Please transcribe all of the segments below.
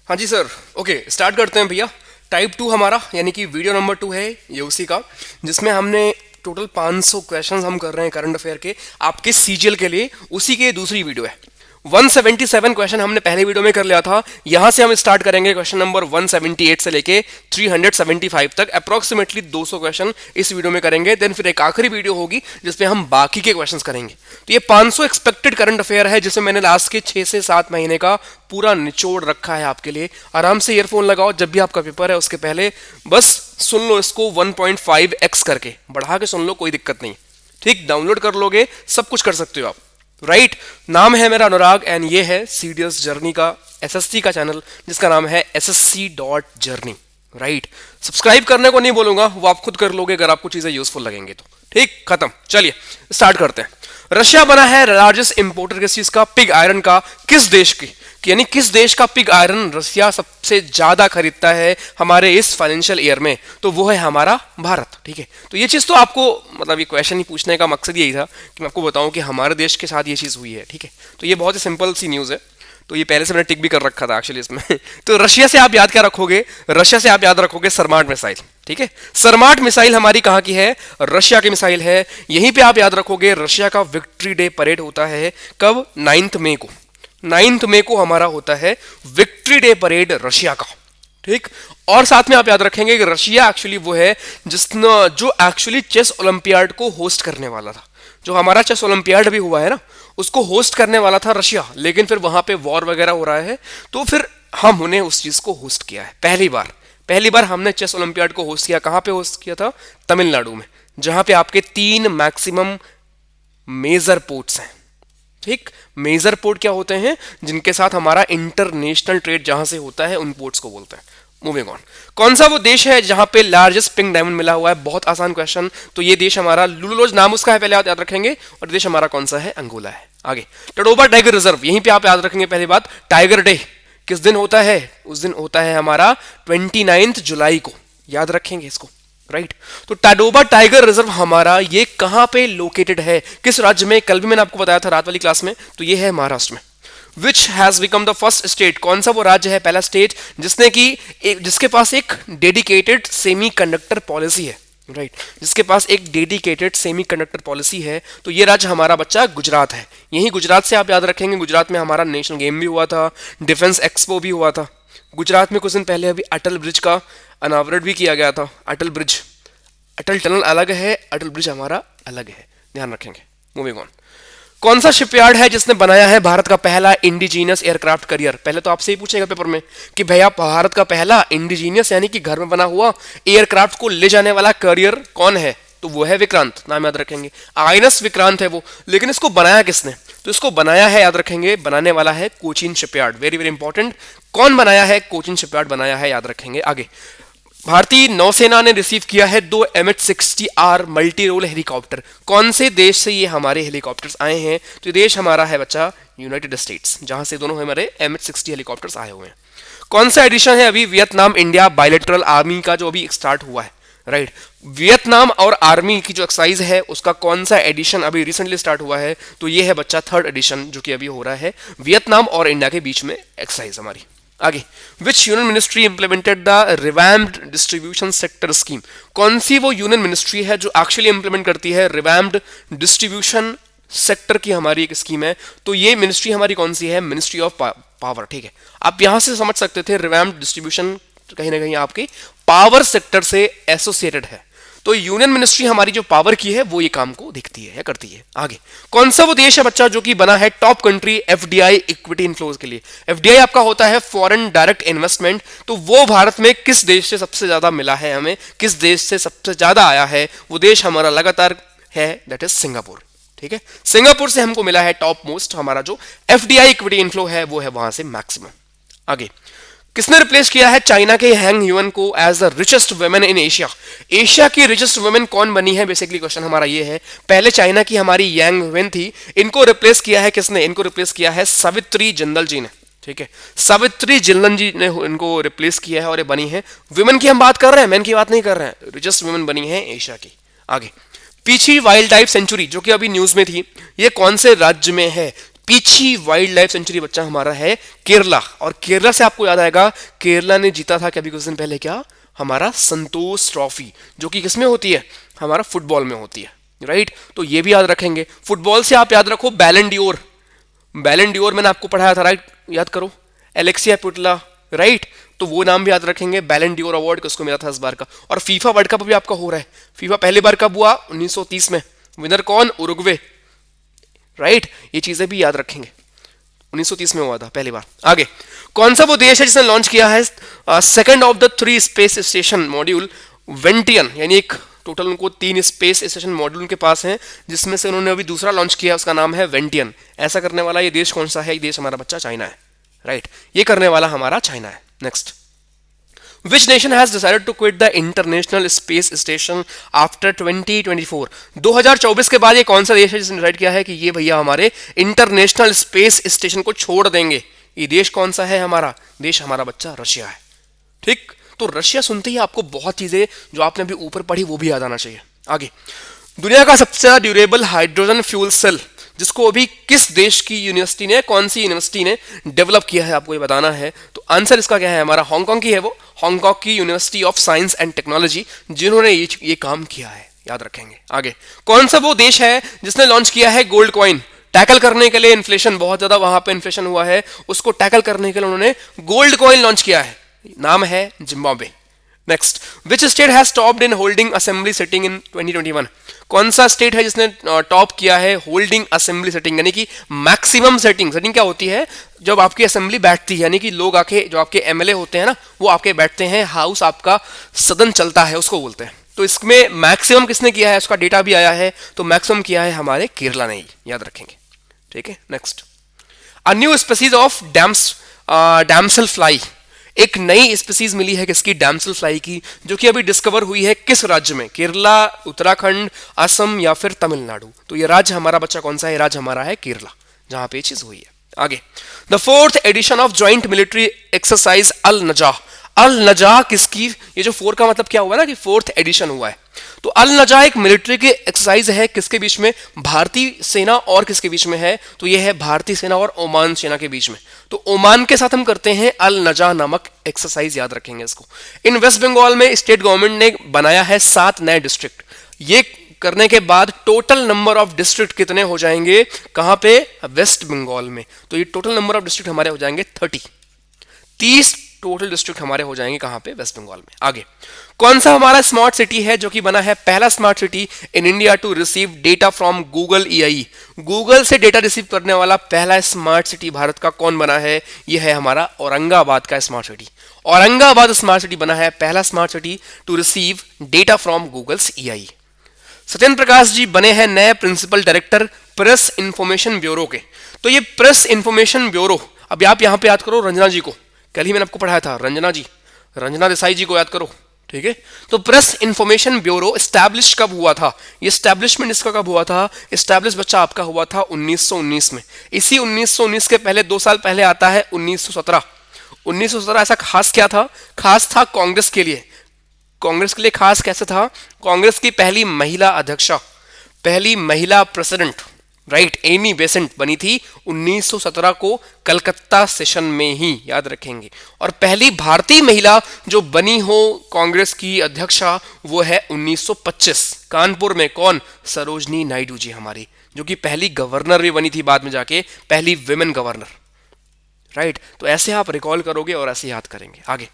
हाँ जी sir. Okay, start करते हैं भैया। टाइप 2 हमारा यानी कि वीडियो नंबर 2 है ये उसी का, जिसमें हमने टोटल 500 क्वेश्चंस हम कर रहे हैं करंट अफेयर के आपके सीजीएल के लिए। उसी के दूसरी वीडियो है। 177 क्वेश्चन हमने पहले वीडियो में कर लिया था। यहां से हम स्टार्ट करेंगे क्वेश्चन नंबर 178 से लेके 375 तक, अप्रोक्सीमेटली 200 क्वेश्चन इस वीडियो में करेंगे। देन फिर एक आखिरी वीडियो होगी जिसमें हम बाकी के क्वेश्चंस करेंगे। तो ये 500 एक्सपेक्टेड करंट अफेयर है जिसमें मैंने लास्ट के 6 से 7 महीने का पूरा निचोड़ रखा है आपके लिए। आराम से ईयरफोन लगाओ, जब भी आपका पेपर है उसके पहले बस सुन लो इसको 1.5x करके, बढ़ा के सुन लो, कोई दिक्कत नहीं। ठीक, डाउनलोड कर लोगे, सब कुछ कर सकते हो आप। राइट, नाम है मेरा अनुराग एंड ये है सीडीएस जर्नी का एसएससी का चैनल जिसका नाम है ssc.journey। राइट, सब्सक्राइब करने को नहीं बोलूंगा, वो आप खुद कर लोगे अगर आपको चीजें यूजफुल लगेंगे तो। ठीक, खत्म। चलिए स्टार्ट करते हैं। रशिया बना है लार्जेस्ट इंपोर्टर किस चीज का? पिग आयरन का। किस देश की, यानी किस देश का पिग आयरन रशिया सबसे ज्यादा खरीदता है हमारे इस फाइनेंशियल ईयर में? तो वो है हमारा भारत। ठीक है, तो ये चीज तो आपको, मतलब ये क्वेश्चन ही पूछने का मकसद यही था कि मैं आपको बताऊं कि हमारे देश के साथ ये चीज हुई है। ठीक है, तो ये बहुत ही सिंपल सी न्यूज है। तो ये पहले से मैंने टिक भी कर रखा था एक्चुअली इसमें। तो रशिया से आप याद क्या रखोगे? रशिया से आप याद रखोगे सरमाट मिसाइल। ठीक है, सरमाट मिसाइल हमारी कहां की है? रशिया की मिसाइल है। यहीं पे आप याद रखोगे रशिया का विक्ट्री डे परेड होता है कब? 9 मई को। 9 मई को हमारा होता है विक्ट्री डे परेड रशिया का। ठीक, और साथ में आप याद रखेंगे कि रशिया एक्चुअली वो है जिसने जो एक्चुअली चेस ओलंपियाड को होस्ट करने वाला था। जो हमारा चेस ओलंपियाड भी हुआ है ना, उसको होस्ट करने वाला था रशिया, लेकिन फिर वहां पे वॉर वगैरह हो रहा है, तो फिर हमने उस चीज को होस्ट किया है पहली बार हमने चेस ओलंपियाड को होस्ट किया। कहां पे होस्ट किया था? तमिलनाडु में, जहां पे आपके 3 मैक्सिमम मेजर पोर्ट्स हैं। ठीक, मेजर पोर्ट क्या होते हैं? जिनके साथ हमारा इंटरनेशनल ट्रेड जहां से होता है, उन पोर्ट्स को बोलते हैं। मूविंग ऑन, कौन सा वो देश है जहां पे लार्जेस्ट पिंक डायमंड मिला हुआ है? बहुत आसान क्वेश्चन। तो ये देश हमारा लुलुलोज नाम उसका है, पहले आप याद रखेंगे। और देश हमारा कौन सा है? अंगोला है। आगे, टडोबा टाइगर रिजर्व, यहीं पे आप याद रखेंगे पहली बात। टाइगर डे किस दिन होता है? उस दिन होता है हमारा 29 जुलाई को, याद रखेंगे इसको। राइट, तो टाडोबा टाइगर रिजर्व हमारा ये कहां पे लोकेटेड है? किस राज्य में? कल भी मैंने आपको बताया था रात वाली क्लास में। तो ये है महाराष्ट्र में। Which has become the first state, कौन सा वो राज्य है, पहला स्टेट जिसके पास एक डेडिकेटेड सेमी कंडक्टर पॉलिसी है? राइट, जिसके पास एक डेडिकेटेड सेमी कंडक्टर पॉलिसी है। तो ये राज्य हमारा बच्चा गुजरात है। यही गुजरात से आप याद रखेंगे, गुजरात में हमारा नेशनल गेम भी हुआ था, डिफेंस एक्सपो भी हुआ था। गुजरात में कुछ दिन पहले अभी अटल ब्रिज का अनावरण भी किया गया था। अटल ब्रिज, अटल टनल अलग है, अटल ब्रिज हमारा अलग है, ध्यान रखेंगे। मूविंग ऑन, कौन सा शिपयार्ड है जिसने बनाया है भारत का पहला इंडिजीनियस एयरक्राफ्ट करियर? पहले तो आपसे ही पूछेगा पेपर में कि भैया भारत का पहला इंडिजीनियस यानी कि घर में बना हुआ एयरक्राफ्ट को ले जाने वाला करियर कौन है? तो वो है विक्रांत, नाम याद रखेंगे। आईएनएस विक्रांत है वो, लेकिन इसको बनाया किसने? तो इसको बनाया है, याद रखेंगे, बनाने वाला है Cochin shipyard. Very very important, कौन बनाया है? कोचीन शिपयार्ड बनाया है, याद रखेंगे। आगे, भारतीय नौसेना ने रिसीव किया है 2 MH-60R मल्टी रोल हेलीकॉप्टर। कौन से देश से ये हमारे हेलीकॉप्टर्स आए हैं? तो देश हमारा है बच्चा यूनाइटेड स्टेट्स, जहां से दोनों हमारे MH-60 हेलीकॉप्टर्स आए हुए हैं। कौन सा एडिशन है अभी वियतनाम इंडिया बायलैटरल आर्मी का जो अभी स्टार्ट हुआ है? राइट, वियतनाम और आर्मी की जो एक्सरसाइज है उसका कौन सा एडिशन अभी रिसेंटली स्टार्ट हुआ है? तो ये है बच्चा 3rd एडिशन जो कि अभी हो रहा है वियतनाम और इंडिया के बीच में एक्सरसाइज हमारी। आगे, विच union ministry implemented the revamped distribution sector scheme? कौन सी वो यूनियन मिनिस्ट्री है जो एक्चुअली इंप्लीमेंट करती है रिवैम्प्ड डिस्ट्रीब्यूशन सेक्टर की हमारी एक स्कीम है? तो ये मिनिस्ट्री हमारी कौन सी है? Ministry of power. ठीक है, आप यहां से समझ सकते थे रिवैम्प्ड डिस्ट्रीब्यूशन कहीं ना कहीं आपके पावर सेक्टर से एसोसिएटेड है। तो यूनियन मिनिस्ट्री हमारी जो पावर की है वो ये काम को देखती है या करती है। आगे, कौन सा वो देश है बच्चा जो कि बना है top country FDI equity inflows के लिए? एफडीआई आपका होता है फॉरेन डायरेक्ट इन्वेस्टमेंट। तो वो भारत में किस देश से सबसे ज्यादा मिला है हमें, किस देश से सबसे ज्यादा आया है? वो देश हमारा लगातार है, दैट इज सिंगापुर। ठीक है, सिंगापुर से हमको मिला है टॉप मोस्ट, हमारा जो एफडीआई इक्विटी इनफ्लो है वो है वहां से मैक्सिमम। आगे, किसने रिप्लेस किया है चाइना के हैंग ह्यूएन को as the richest women in Asia? Asia की रिचेस्ट वुमेन कौन बनी है? बेसिकली क्वेश्चन हमारा ये है। पहले चाइना की हमारी यांग ह्यूएन थी, इनको रिप्लेस किया है किसने? इनको रिप्लेस किया है सावित्री जिंदल जी ने। ठीक है, सावित्री जिंदल जी ने इनको रिप्लेस किया है और ये बनी है, वुमेन की हम बात कर रहे हैं, मैन की बात नहीं कर रहे हैं, रिचेस्ट वुमेन बनी है एशिया की। आगे, पीछी वाइल्ड लाइफ सेंचुरी जो कि अभी न्यूज में थी, ये कौन से राज्य में है? पीछी वाइल्ड लाइफ सेंचुरी बच्चा हमारा है केरला। और केरला से आपको याद आएगा केरला ने जीता था क्या अभी कुछ दिन पहले, क्या हमारा संतोष ट्रॉफी, जो कि किसमें होती है, हमारा फुटबॉल में होती है, राइट। तो ये भी याद रखेंगे। फुटबॉल से आप याद रखो बैलन डियोर, बैलन डियोर मैंने आपको पढ़ाया था, राइट, याद करो, एलेक्सिया पुटला, राइट। तो वो नाम भी याद रखेंगे, बैलन डियोर अवार्ड किसको मिला था इस बार का। और फीफा वर्ल्ड कप भी आपका हो रहा है। फीफा पहली बार कब हुआ, 1930 में। विनर कौन, उरुग्वे, राइट। ये चीजें भी याद रखेंगे, 1930 में हुआ था पहली बार। आगे, कौन सा वो देश है जिसने लॉन्च किया है second of the 3 space station module Wentian, यानी एक टोटल उनको 3 स्पेस स्टेशन मॉड्यूल उनके पास हैं, जिसमें से उन्होंने अभी दूसरा लॉन्च किया, उसका नाम है वेंटियन। ऐसा करने वाला ये देश कौन सा है, ये देश हमारा बच्चा चाइना है, राइट। ये करने वाला हमारा चाइना है। Next, Which nation has decided to quit the International Space Station after 2024? 2024 के बाद ये कौन सा देश है जिसने डिसाइड किया है कि ये भैया हमारे इंटरनेशनल स्पेस स्टेशन को छोड़ देंगे। ये देश कौन सा है, हमारा देश हमारा बच्चा रशिया है, ठीक। तो रशिया सुनते ही आपको बहुत चीजें जो आपने अभी ऊपर पढ़ी वो भी याद आना चाहिए। आगे, दुनिया का सबसे ज्यादा ड्यूरेबल हाइड्रोजन फ्यूल सेल जिसको अभी किस देश की यूनिवर्सिटी ने, कौन सी यूनिवर्सिटी ने डेवलप किया है, आपको ये बताना है। तो आंसर इसका क्या है, हमारा हांगकांग की है वो, हांगकांग की university of science and technology, जिन्होंने ये काम किया है, याद रखेंगे। आगे, कौन सा वो देश है जिसने लॉन्च किया है गोल्ड कॉइन, टैकल करने के लिए, इन्फ्लेशन बहुत ज्यादा वहां पे इन्फ्लेशन हुआ है, उसको टैकल करने के लिए उन्होंने गोल्ड कॉइन लॉन्च किया है, नाम है Zimbabwe. Next, which state has topped in holding assembly sitting in 2021? कौन सा स्टेट है जिसने टॉप किया है होल्डिंग असेंबली सिटिंग, यानी कि मैक्सिमम सेटिंग। सेटिंग क्या होती है, जब आपकी असेंबली बैठती है, यानी कि लोग आके, जो आपके एमएलए होते हैं ना, वो आपके बैठते हैं, हाउस आपका सदन चलता है, उसको बोलते हैं। तो इसमें मैक्सिमम किसने किया है, उसका डेटा भी आया है, तो मैक्सिमम किया है हमारे केरला ने ही, याद रखेंगे, ठीक है। Next, a new species of damselfly, एक नई स्पीसीज मिली है किसकी, डैमसेल फ्लाई की, जो कि अभी डिस्कवर हुई है किस राज्य में, केरला, उत्तराखंड, असम या फिर तमिलनाडु। तो ये राज्य हमारा बच्चा कौन सा है, राज्य हमारा है केरला, जहां पे चीज हुई है। आगे, the 4th edition of joint military exercise Al Najah, Al Najah किसकी, ये जो 4 का मतलब क्या हुआ ना कि 4th एडिशन हुआ है। तो अल नजाह एक मिलिट्री की एक्सरसाइज है, किसके बीच में, भारतीय सेना और किसके बीच में है, तो ये है भारतीय सेना और ओमान सेना के बीच में। तो ओमान के साथ हम करते हैं अल नजाह नामक एक्सरसाइज, याद रखेंगे इसको। इन वेस्ट बंगाल में स्टेट गवर्नमेंट ने बनाया है 7 नए डिस्ट्रिक्ट। ये करने के बाद टोटल नंबर ऑफ डिस्ट्रिक्ट कितने हो जाएंगे, कहां पे, वेस्ट बंगाल में। तो ये टोटल नंबर ऑफ डिस्ट्रिक्ट हमारे हो जाएंगे 30 टोटल डिस्ट्रिक्ट हमारे हो जाएंगे कहां पे, वेस्ट बंगाल में। आगे, कौन सा हमारा स्मार्ट सिटी है जो कि बना है पहला smart city in India to receive data from Google AI, Google से डेटा रिसीव करने वाला पहला स्मार्ट सिटी भारत का कौन बना है, यह है हमारा औरंगाबाद का smart city. Aurangabad smart city बना है पहला smart city to receive data from Google's AI. Satyendra Prakash ji बने हैं नए principal director press information bureau के। तो ये प्रेस इंफॉर्मेशन ब्यूरो, अभी आप यहां पे याद करो रंजना जी को, कल ही मैंने आपको पढ़ाया था, रंजना जी, रंजना देसाई जी को याद करो, ठीक है। तो प्रेस इंफॉर्मेशन ब्यूरो स्टैब्लिश कब हुआ था, ये स्टैब्लिशमेंट इसका कब हुआ था, स्टैब्लिश बच्चा आपका हुआ था 1919 में। इसी 1919 के पहले 2 साल पहले आता है 1917। 1917 ऐसा खास क्या था, खास था कांग्रेस के लिए। कांग्रेस के लिए खास कैसे था, कांग्रेस की पहली महिला अध्यक्षा, पहली महिला प्रेसिडेंट, राइट, एमी बेसेंट बनी थी 1917 को कलकत्ता सेशन में ही, याद रखेंगे। और पहली भारतीय महिला जो बनी हो कांग्रेस की अध्यक्षा वो है 1925 कानपुर में, कौन, सरोजनी नायडू जी हमारी, जो कि पहली गवर्नर भी बनी थी बाद में जाके, पहली विमेन गवर्नर, राइट। तो ऐसे आप रिकॉल करोगे और ऐसे याद करेंगे। आगे,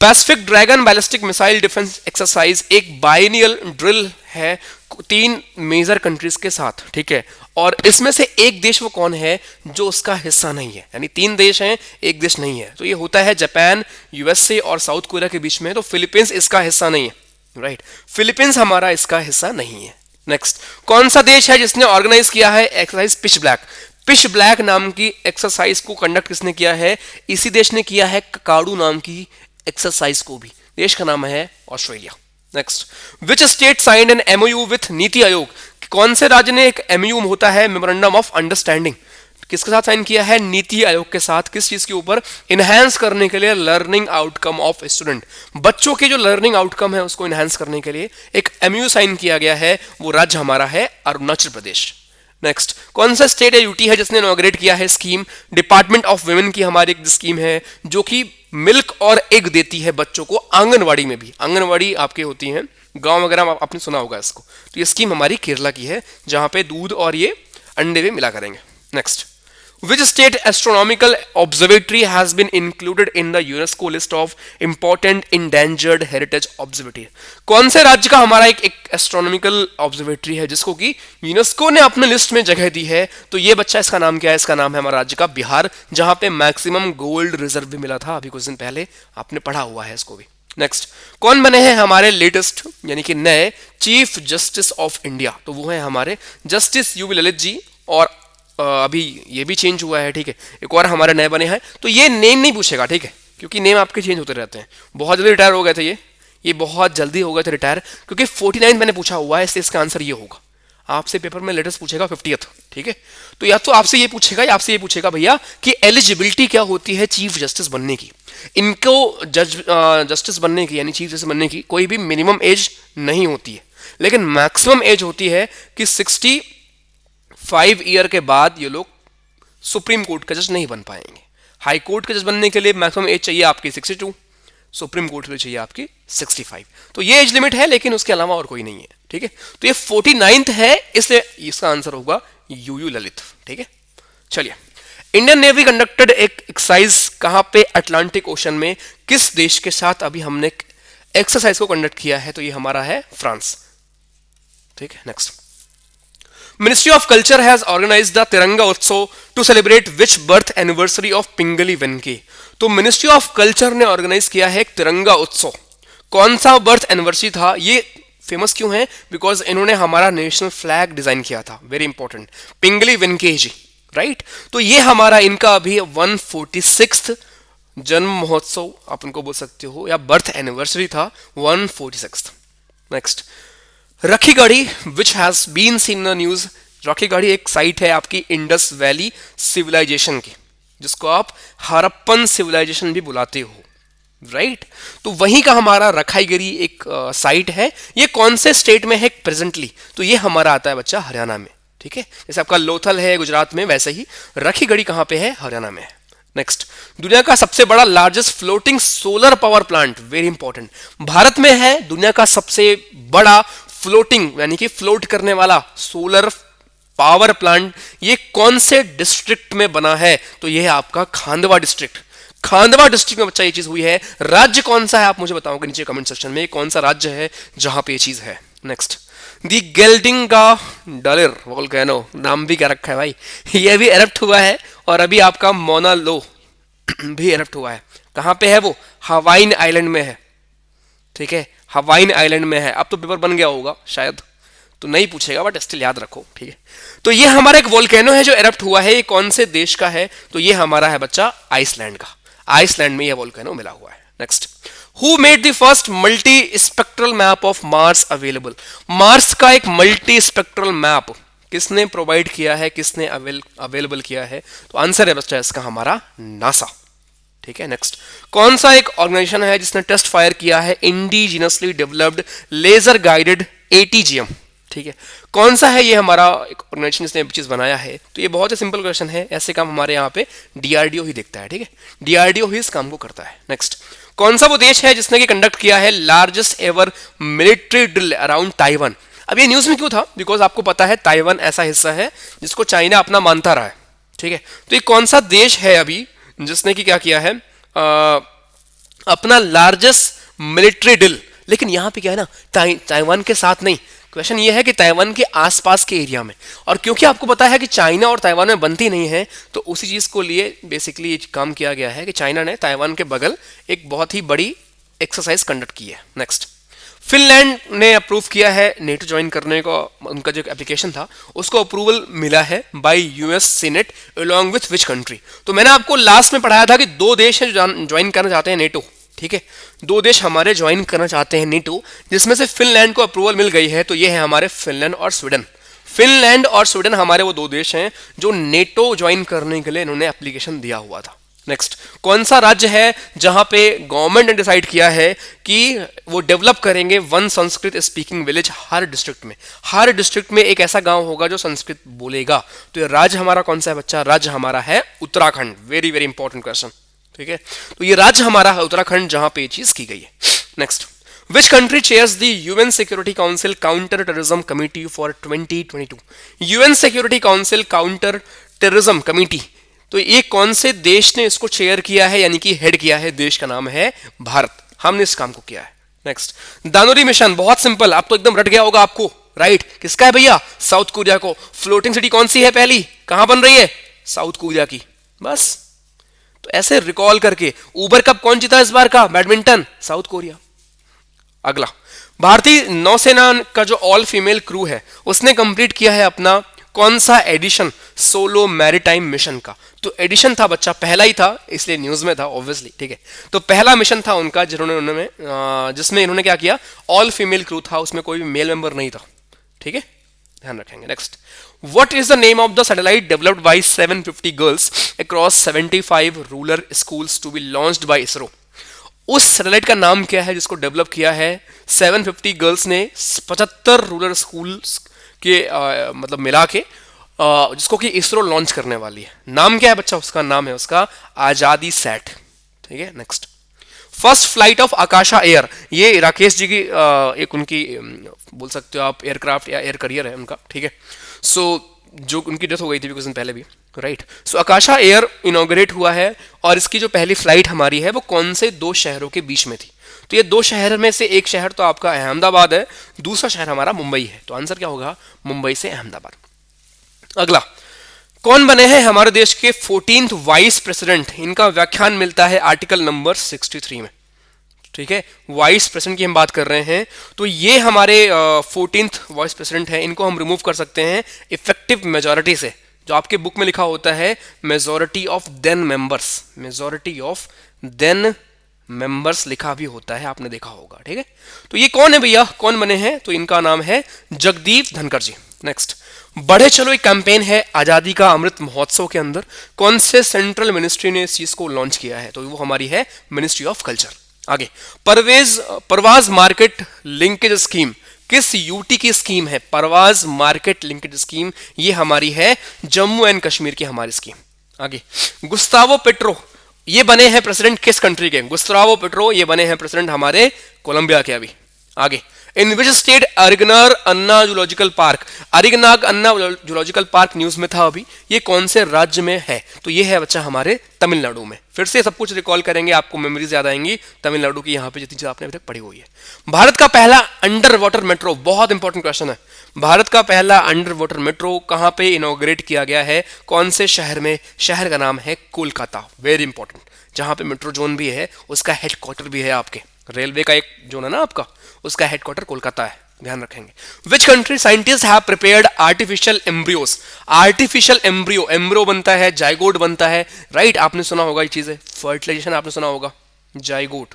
Pacific dragon ballistic missile defence exercise एक बाइनियल ड्रिल है 3 मेजर कंट्रीज के साथ, ठीक है। और इसमें से एक देश वो कौन है जो उसका हिस्सा नहीं है, यानी 3 देश हैं, एक देश नहीं है। तो ये होता है जापान, यूएसए और साउथ कोरिया के बीच में। तो फिलीपींस इसका हिस्सा नहीं है, राइट, फिलीपींस हमारा इसका हिस्सा नहीं है। नेक्स्ट, कौन सा देश है जिसने ऑर्गेनाइज किया है exercise pitch black, pitch black नाम की एक्सरसाइज को कंडक्ट किसने किया है, इसी देश ने किया है ककाडू नाम की एक्सरसाइज को भी, देश का नाम है Australia. Next, which state signed an MOU with NITI Aayog, कौन से राज्य ने एक एमओयू होता है मेमोरेंडम ऑफ अंडरस्टैंडिंग, किसके साथ साइन किया है, नीति आयोग के साथ, किस चीज के ऊपर, इनहेंस करने के लिए लर्निंग आउटकम ऑफ स्टूडेंट, बच्चों के जो लर्निंग आउटकम है उसको इनहेंस करने के लिए एक एमओयू साइन किया गया है, वो राज्य हमारा है अरुणाचल प्रदेश। नेक्स्ट, कौन सा स्टेट या यूटी है जिसने इनॉग्रेट किया है स्कीम डिपार्टमेंट ऑफ वुमेन की हमारी एक स्कीम है जो कि मिल्क और एग देती है बच्चों को आंगनवाड़ी में भी। आंगनवाड़ी आपके होती हैं गांव वगैरह में, आपने सुना होगा इसको। तो ये स्कीम हमारी केरला की है जहां पे दूध और ये अंडे में मिला करेंगे। Next, which state astronomical observatory has been included in the UNESCO list of important endangered heritage observatory? कौन से राज्य का हमारा एक एस्ट्रोनॉमिकल ऑब्जर्वेटरी है जिसको कि यूनेस्को ने अपने लिस्ट में जगह दी है? तो ये बच्चा, इसका नाम क्या है? इसका नाम है हमारा राज्य का बिहार, जहां पे मैक्सिमम गोल्ड रिजर्व भी मिला था अभी कुछ दिन पहले, आपने पढ़ा हुआ है इसको भी। नेक्स्ट, कौन बने हैं हमारे लेटेस्ट यानी कि नए चीफ जस्टिस ऑफ इंडिया? तो वो है हमारे जस्टिस यूवी ललित जी, और अभी ये भी चेंज हुआ है, ठीक है, एक और हमारे नए बने हैं। तो ये नेम नहीं पूछेगा, ठीक है, क्योंकि नेम आपके चेंज होते रहते हैं। बहुत जल्दी रिटायर हो गए थे ये बहुत जल्दी हो गए थे रिटायर, क्योंकि 49 मैंने पूछा हुआ है, इससे इसका आंसर ये होगा। आपसे पेपर में लेटेस्ट पूछेगा 50th, ठीक है। तो या तो आपसे ये पूछेगा या आपसे ये पूछेगा भैया कि एलिजिबिलिटी क्या होती है चीफ जस्टिस बनने की। इनको जस्टिस बनने की यानी चीफ जस्टिस बनने की कोई भी मिनिमम एज नहीं होती है, लेकिन मैक्सिमम एज होती है कि 65 ईयर के बाद ये लोग सुप्रीम कोर्ट का जज नहीं बन पाएंगे। हाई कोर्ट का जज बनने के लिए मैक्सिमम एज चाहिए आपकी 62, सुप्रीम कोर्ट के लिए चाहिए आपकी 65। तो ये एज लिमिट है, लेकिन उसके अलावा और कोई नहीं है, ठीक है। तो ये 49th है, इसलिए इसका आंसर होगा यूयू ललित, ठीक है। चलिए, इंडियन नेवी कंडक्टेड एक एक्सरसाइज कहां पे? अटलांटिक ओशन में। किस देश के साथ अभी हमने एक्सरसाइज को कंडक्ट किया है? तो ये हमारा है फ्रांस, ठीक है। Next, Ministry of Culture has organized the तिरंगा उत्सव to celebrate which birth anniversary of पिंगली वेंकी? तो मिनिस्ट्री ऑफ कल्चर ने ऑर्गेनाइज किया है एक तिरंगा उत्सव। कौन सा बर्थ एनिवर्सरी था? ये फेमस क्यों है? बिकॉज इन्होंने हमारा नेशनल फ्लैग डिजाइन किया था, वेरी इंपॉर्टेंट, पिंगली वेंकी जी, राइट। तो ये हमारा इनका अभी 146th जन्म महोत्सव आप उनको बोल सकते हो, या बर्थ एनिवर्सरी था 146th। Next, Rakhigarhi which has been seen in the news. Rakhigarhi एक साइट है आपकी इंडस वैली सिविलाइजेशन की, जिसको आप हड़प्पन सिविलाइजेशन भी बुलाते हो, राइट। तो वहीं का हमारा रखाईगढ़ी एक साइट है। ये कौन से स्टेट में है प्रेजेंटली? तो ये हमारा आता है बच्चा हरियाणा में, ठीक है। जैसे आपका लोथल है गुजरात में, वैसे ही रखीगढ़ी कहां पे है? हरियाणा में है। नेक्स्ट, दुनिया का सबसे बड़ा largest floating solar power plant, very important, Bharat में है। दुनिया का सबसे बड़ा फ्लोटिंग यानी कि फ्लोट करने वाला सोलर पावर प्लांट ये कौन से डिस्ट्रिक्ट में बना है? तो ये है आपका खांडवा डिस्ट्रिक्ट। खांडवा डिस्ट्रिक्ट में बच्चा ये चीज हुई है। राज्य कौन सा है आप मुझे बताओगे नीचे कमेंट सेक्शन में, कौन सा राज्य है जहां पे ये चीज है। नेक्स्ट, दी गेल्डिंगा डलिर वोल्केनो, नाम भी क्या रखा है भाई, ये भी एरप्ट हुआ है, और अभी आपका मोना लो भी एरप्ट हुआ है। कहां पे है वो? हवाइन आइलैंड में है, ठीक है, हवाइन आइलैंड में है। अब तो पेपर बन गया होगा शायद, तो नहीं पूछेगा, बट स्टिल याद रखो, ठीक है। तो ये हमारा एक वोल्केनो है जो एरप्ट हुआ है। ये कौन से देश का है? तो ये हमारा है बच्चा आइसलैंड का। आइसलैंड में ये वोल्केनो मिला हुआ है। Next, who made the first multi spectral map of Mars available? Mars का एक मल्टी स्पेक्ट्रल मैप किसने प्रोवाइड किया है, किसने अवेलेबल किया है? तो आंसर है बच्चा इसका हमारा नासा, ठीक है। नेक्स्ट, कौन सा एक ऑर्गेनाइजेशन है जिसने टेस्ट फायर किया है indigenously developed laser guided ATGM? ठीक है, कौन सा है ये हमारा एक ऑर्गेनाइजेशन जिसने चीज बनाया है? तो ये बहुत ही सिंपल क्वेश्चन है, ऐसे काम हमारे यहाँ पे डीआरडीओ ही देखता है, ठीक है, डीआरडीओ ही इस काम को करता है। नेक्स्ट, कौन सा वो देश है जिसने कि कंडक्ट किया है largest ever military drill around Taiwan? अब ये न्यूज में क्यों था? बिकॉज आपको पता है ताइवान ऐसा हिस्सा है जिसको चाइना अपना मानता रहा है, ठीक है। तो ये कौन सा देश है अभी जिसने कि क्या किया है अपना लार्जेस्ट मिलिट्री ड्रिल? लेकिन यहां पे क्या है ना, ताइवान के साथ नहीं, क्वेश्चन ये है कि ताइवान के आसपास के एरिया में। और क्योंकि आपको पता है कि चाइना और ताइवान में बनती नहीं है, तो उसी चीज को लिए बेसिकली ये काम किया गया है कि चाइना ने ताइवान के बगल एक बहुत ही बड़ी एक्सरसाइज कंडक्ट की है। नेक्स्ट, फिनलैंड ने अप्रूव किया है नेटो ज्वाइन करने को, उनका जो एप्लीकेशन था उसको अप्रूवल मिला है bye US senate along with which country? तो मैंने आपको लास्ट में पढ़ाया था कि दो देश हैं जो ज्वाइन करना चाहते हैं नेटो, ठीक है, दो देश हमारे ज्वाइन करना चाहते हैं नेटो, जिसमें से फिनलैंड को अप्रूवल मिल गई है। तो ये है हमारे फिनलैंड और स्वीडन। फिनलैंड और स्वीडन हमारे वो दो देश हैं जो नेटो ज्वाइन करने के लिए इन्होंने एप्लीकेशन दिया हुआ था, नेक्स्ट, कौन सा राज्य है जहां पे गवर्नमेंट ने डिसाइड किया है कि वो डेवलप करेंगे वन संस्कृत स्पीकिंग विलेज हर डिस्ट्रिक्ट में। हर डिस्ट्रिक्ट में एक ऐसा गांव होगा जो संस्कृत बोलेगा। तो ये राज्य हमारा कौन सा है बच्चा? राज्य हमारा है Uttarakhand. Very very important question, ठीक है। तो ये राज्य हमारा है उत्तराखंड, जहां पे ये चीज की गई है। Next, which country chairs the UN security council counter terrorism committee for 2022? UN security council counter terrorism committee, तो ये कौन से देश ने इसको चेयर किया है, यानी कि हेड किया है? देश का नाम है भारत। हमने इस काम को किया है। नेक्स्ट, दानोरी मिशन, बहुत सिंपल, आप तो एकदम रट गया होगा आपको, राइट। किसका है भैया? साउथ कोरिया को। फ्लोटिंग सिटी कौन सी है पहली, कहां बन रही है? साउथ कोरिया की। बस, तो ऐसे रिकॉल करके। ऊबर कप कौन जीता इस बार का? Badminton, south Korea. अगला, भारतीय नौसेना का जो ऑल फीमेल क्रू है उसने कंप्लीट किया है अपना कौन सा एडिशन सोलो मैरीटाइम मिशन का? तो एडिशन था बच्चा, पहला ही था, इसलिए न्यूज में था ऑब्वियसली, ठीक है। तो पहला मिशन था उनका जिसमें इन्होंने क्या किया? ऑल फीमेल क्रू था, उसमें कोई भी मेल मेंबर नहीं था, ठीक है, ध्यान रखेंगे। Next, what is the name of the satellite developed by 750 girls across 75 rural schools to be launched by ISRO? उस सैटेलाइट का नाम क्या है जिसको डेवलप किया है 750 गर्ल्स ने 75 रूरल स्कूल्स के मतलब मिला के, जिसको कि इसरो लॉन्च करने वाली है? नाम क्या है बच्चा? उसका नाम है उसका आजादी सैट, ठीक है। Next, first flight of Akasa Air, ये राकेश जी की एक उनकी बोल सकते हो आप एयरक्राफ्ट या एयर करियर है उनका, ठीक है। सो जो उनकी डेथ हो गई थी कुछ दिन पहले भी, राइट। सो आकाशा एयर इनॉग्रेट हुआ है, और इसकी जो पहली फ्लाइट हमारी है वो कौन से दो शहरों के बीच में थी? तो ये दो शहर में से एक शहर तो आपका अहमदाबाद है, दूसरा शहर हमारा मुंबई है। तो आंसर क्या होगा? मुंबई से अहमदाबाद। अगला, कौन बने हैं हमारे देश के 14th वाइस प्रेसिडेंट? इनका व्याख्यान मिलता है आर्टिकल नंबर 63 में, ठीक है। वाइस प्रेसिडेंट की हम बात कर रहे हैं, तो ये हमारे 14th वाइस प्रेसिडेंट है। इनको हम रिमूव कर सकते हैं इफेक्टिव मेजॉरिटी से, जो आपके बुक में लिखा होता है majority of then members. Majority of then members लिखा भी होता है, आपने देखा होगा, ठीक है। तो ये कौन है भैया, कौन बने हैं? तो इनका नाम है जगदीप धनखड़ जी। नेक्स्ट, बढ़े चलो एक कैंपेन है आजादी का अमृत महोत्सव के अंदर, कौन से सेंट्रल मिनिस्ट्री ने इस चीज को लॉन्च किया है? तो वो हमारी है मिनिस्ट्री ऑफ कल्चर। आगे, परवाज मार्केट लिंकेज स्कीम किस यूटी की स्कीम है? परवाज मार्केट लिंकेज स्कीम ये हमारी है जम्मू एंड कश्मीर की हमारी स्कीम। आगे, गुस्तावो पेट्रो ये बने हैं प्रेसिडेंट किस कंट्री के? गुस्तावो पेट्रो ये बने हैं प्रेसिडेंट हमारे कोलंबिया के अभी। आगे, in which state Arignar Anna zoological park? Arignar Anna zoological park news में था अभी, ये कौन से राज्य में है? तो ये है बच्चा हमारे तमिलनाडु में। फिर से सब कुछ रिकॉल करेंगे, आपको मेमोरीज याद आएंगी तमिलनाडु की, यहाँ पे जितनी चीज आपने अभी तक पढ़ी हुई है। भारत का पहला अंडर वाटर मेट्रो, बहुत इंपॉर्टेंट क्वेश्चन है। भारत का पहला अंडर वाटर मेट्रो कहाँ पे इनॉग्रेट किया गया है? कौन से शहर में? शहर का नाम है कोलकाता। वेरी इंपॉर्टेंट, जहां पे मेट्रो जोन भी है उसका हेडक्वार्टर भी है। आपके रेलवे का एक जोन है ना आपका, उसका हेडक्वार्टर कोलकाता है, ध्यान रखेंगे। Which country scientist have prepared artificial embryos? Artificial embryo, embryo बनता है, जाइगोट बनता है, राइट। आपने सुना होगा ये चीजें, फर्टिलाइजेशन आपने सुना होगा, जाइगोट,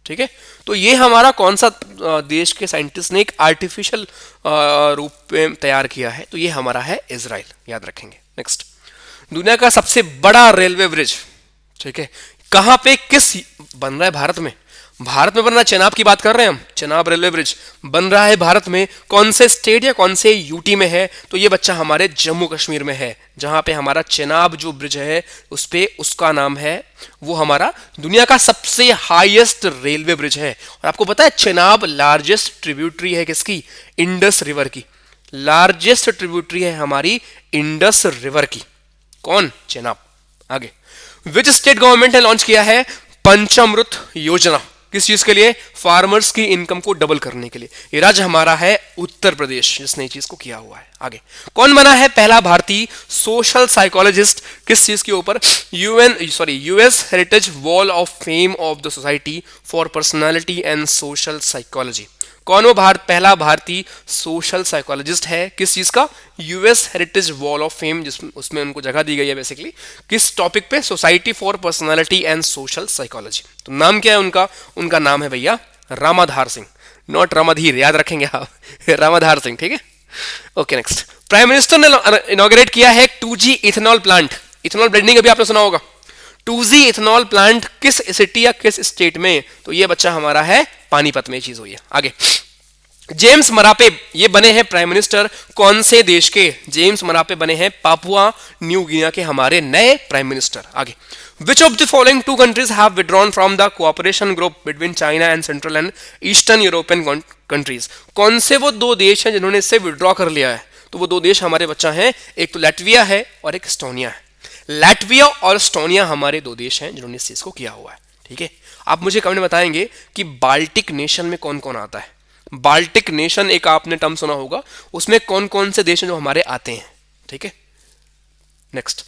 ठीक है। तो ये हमारा कौन सा देश के साइंटिस्ट ने एक आर्टिफिशियल रूप में तैयार किया है? तो ये हमारा है इजराइल, याद रखेंगे। नेक्स्ट, दुनिया का सबसे बड़ा रेलवे ब्रिज, ठीक है, कहां पे किस बन रहा है? भारत में। भारत में बन रहा है, चेनाब की बात कर रहे हैं हम, चेनाब रेलवे ब्रिज बन रहा है भारत में। कौन से स्टेट या कौन से यूटी में है? तो ये बच्चा हमारे जम्मू कश्मीर में है, जहां पे हमारा चेनाब जो ब्रिज है उस पे उसका नाम है, वो हमारा दुनिया का सबसे हाईएस्ट रेलवे ब्रिज है। और आपको पता है चेनाब लार्जेस्ट ट्रिब्यूटरी है किसकी? इंडस रिवर की। लार्जेस्ट ट्रिब्यूटरी है हमारी इंडस रिवर की, कौन? चेनाब। आगे, विच स्टेट गवर्नमेंट ने लॉन्च किया है पंचामृत योजना? किस चीज के लिए? फार्मर्स की इनकम को डबल करने के लिए। ये राज्य हमारा है उत्तर प्रदेश, जिसने ये चीज को किया हुआ है। आगे, कौन बना है पहला भारतीय सोशल साइकोलॉजिस्ट? किस चीज के ऊपर? US heritage wall of fame of the society for personality and social psychology. कौन वो पहला भारतीय सोशल साइकोलॉजिस्ट है? किस चीज का? US heritage wall of fame, जिसमें उसमें उनको जगह दी गई है बेसिकली। किस टॉपिक पे? Society for personality and social psychology. तो नाम क्या है उनका? उनका नाम है भैया रामाधार सिंह, नॉट रामाधीर, याद रखेंगे आप रामाधार सिंह, ठीक है। ओके, नेक्स्ट, प्राइम मिनिस्टर ने इनॉग्रेट किया है 2G ethanol plant. Ethanol blending अभी आपने सुना होगा। 2G इथेनॉल प्लांट किस सिटी या किस स्टेट में, तो ये बच्चा हमारा है पानीपत में ये चीज हुई है। आगे, जेम्स मरापे ये बने हैं प्राइम मिनिस्टर कौन से देश के, जेम्स मरापे बने हैं पापुआ न्यू गिनिया के हमारे नए प्राइम मिनिस्टर। आगे, which of the following two countries have withdrawn from the cooperation group between China and central and eastern European countries, कौन से वो दो देश हैं जिन्होंने इससे विड्रॉ कर लिया है, तो वो दो देश हमारे बच्चा हैं, एक तो लैटविया है और एक एस्टोनिया है। लैटविया और एस्टोनिया हमारे दो देश हैं जिन्होंने इस चीज को किया हुआ है। ठीक है, आप मुझे कमेंट में बताएंगे कि बाल्टिक नेशन में कौन कौन आता है। बाल्टिक नेशन एक आपने टर्म सुना होगा, उसमें कौन कौन से देश हैं जो हमारे आते हैं। ठीक है, next,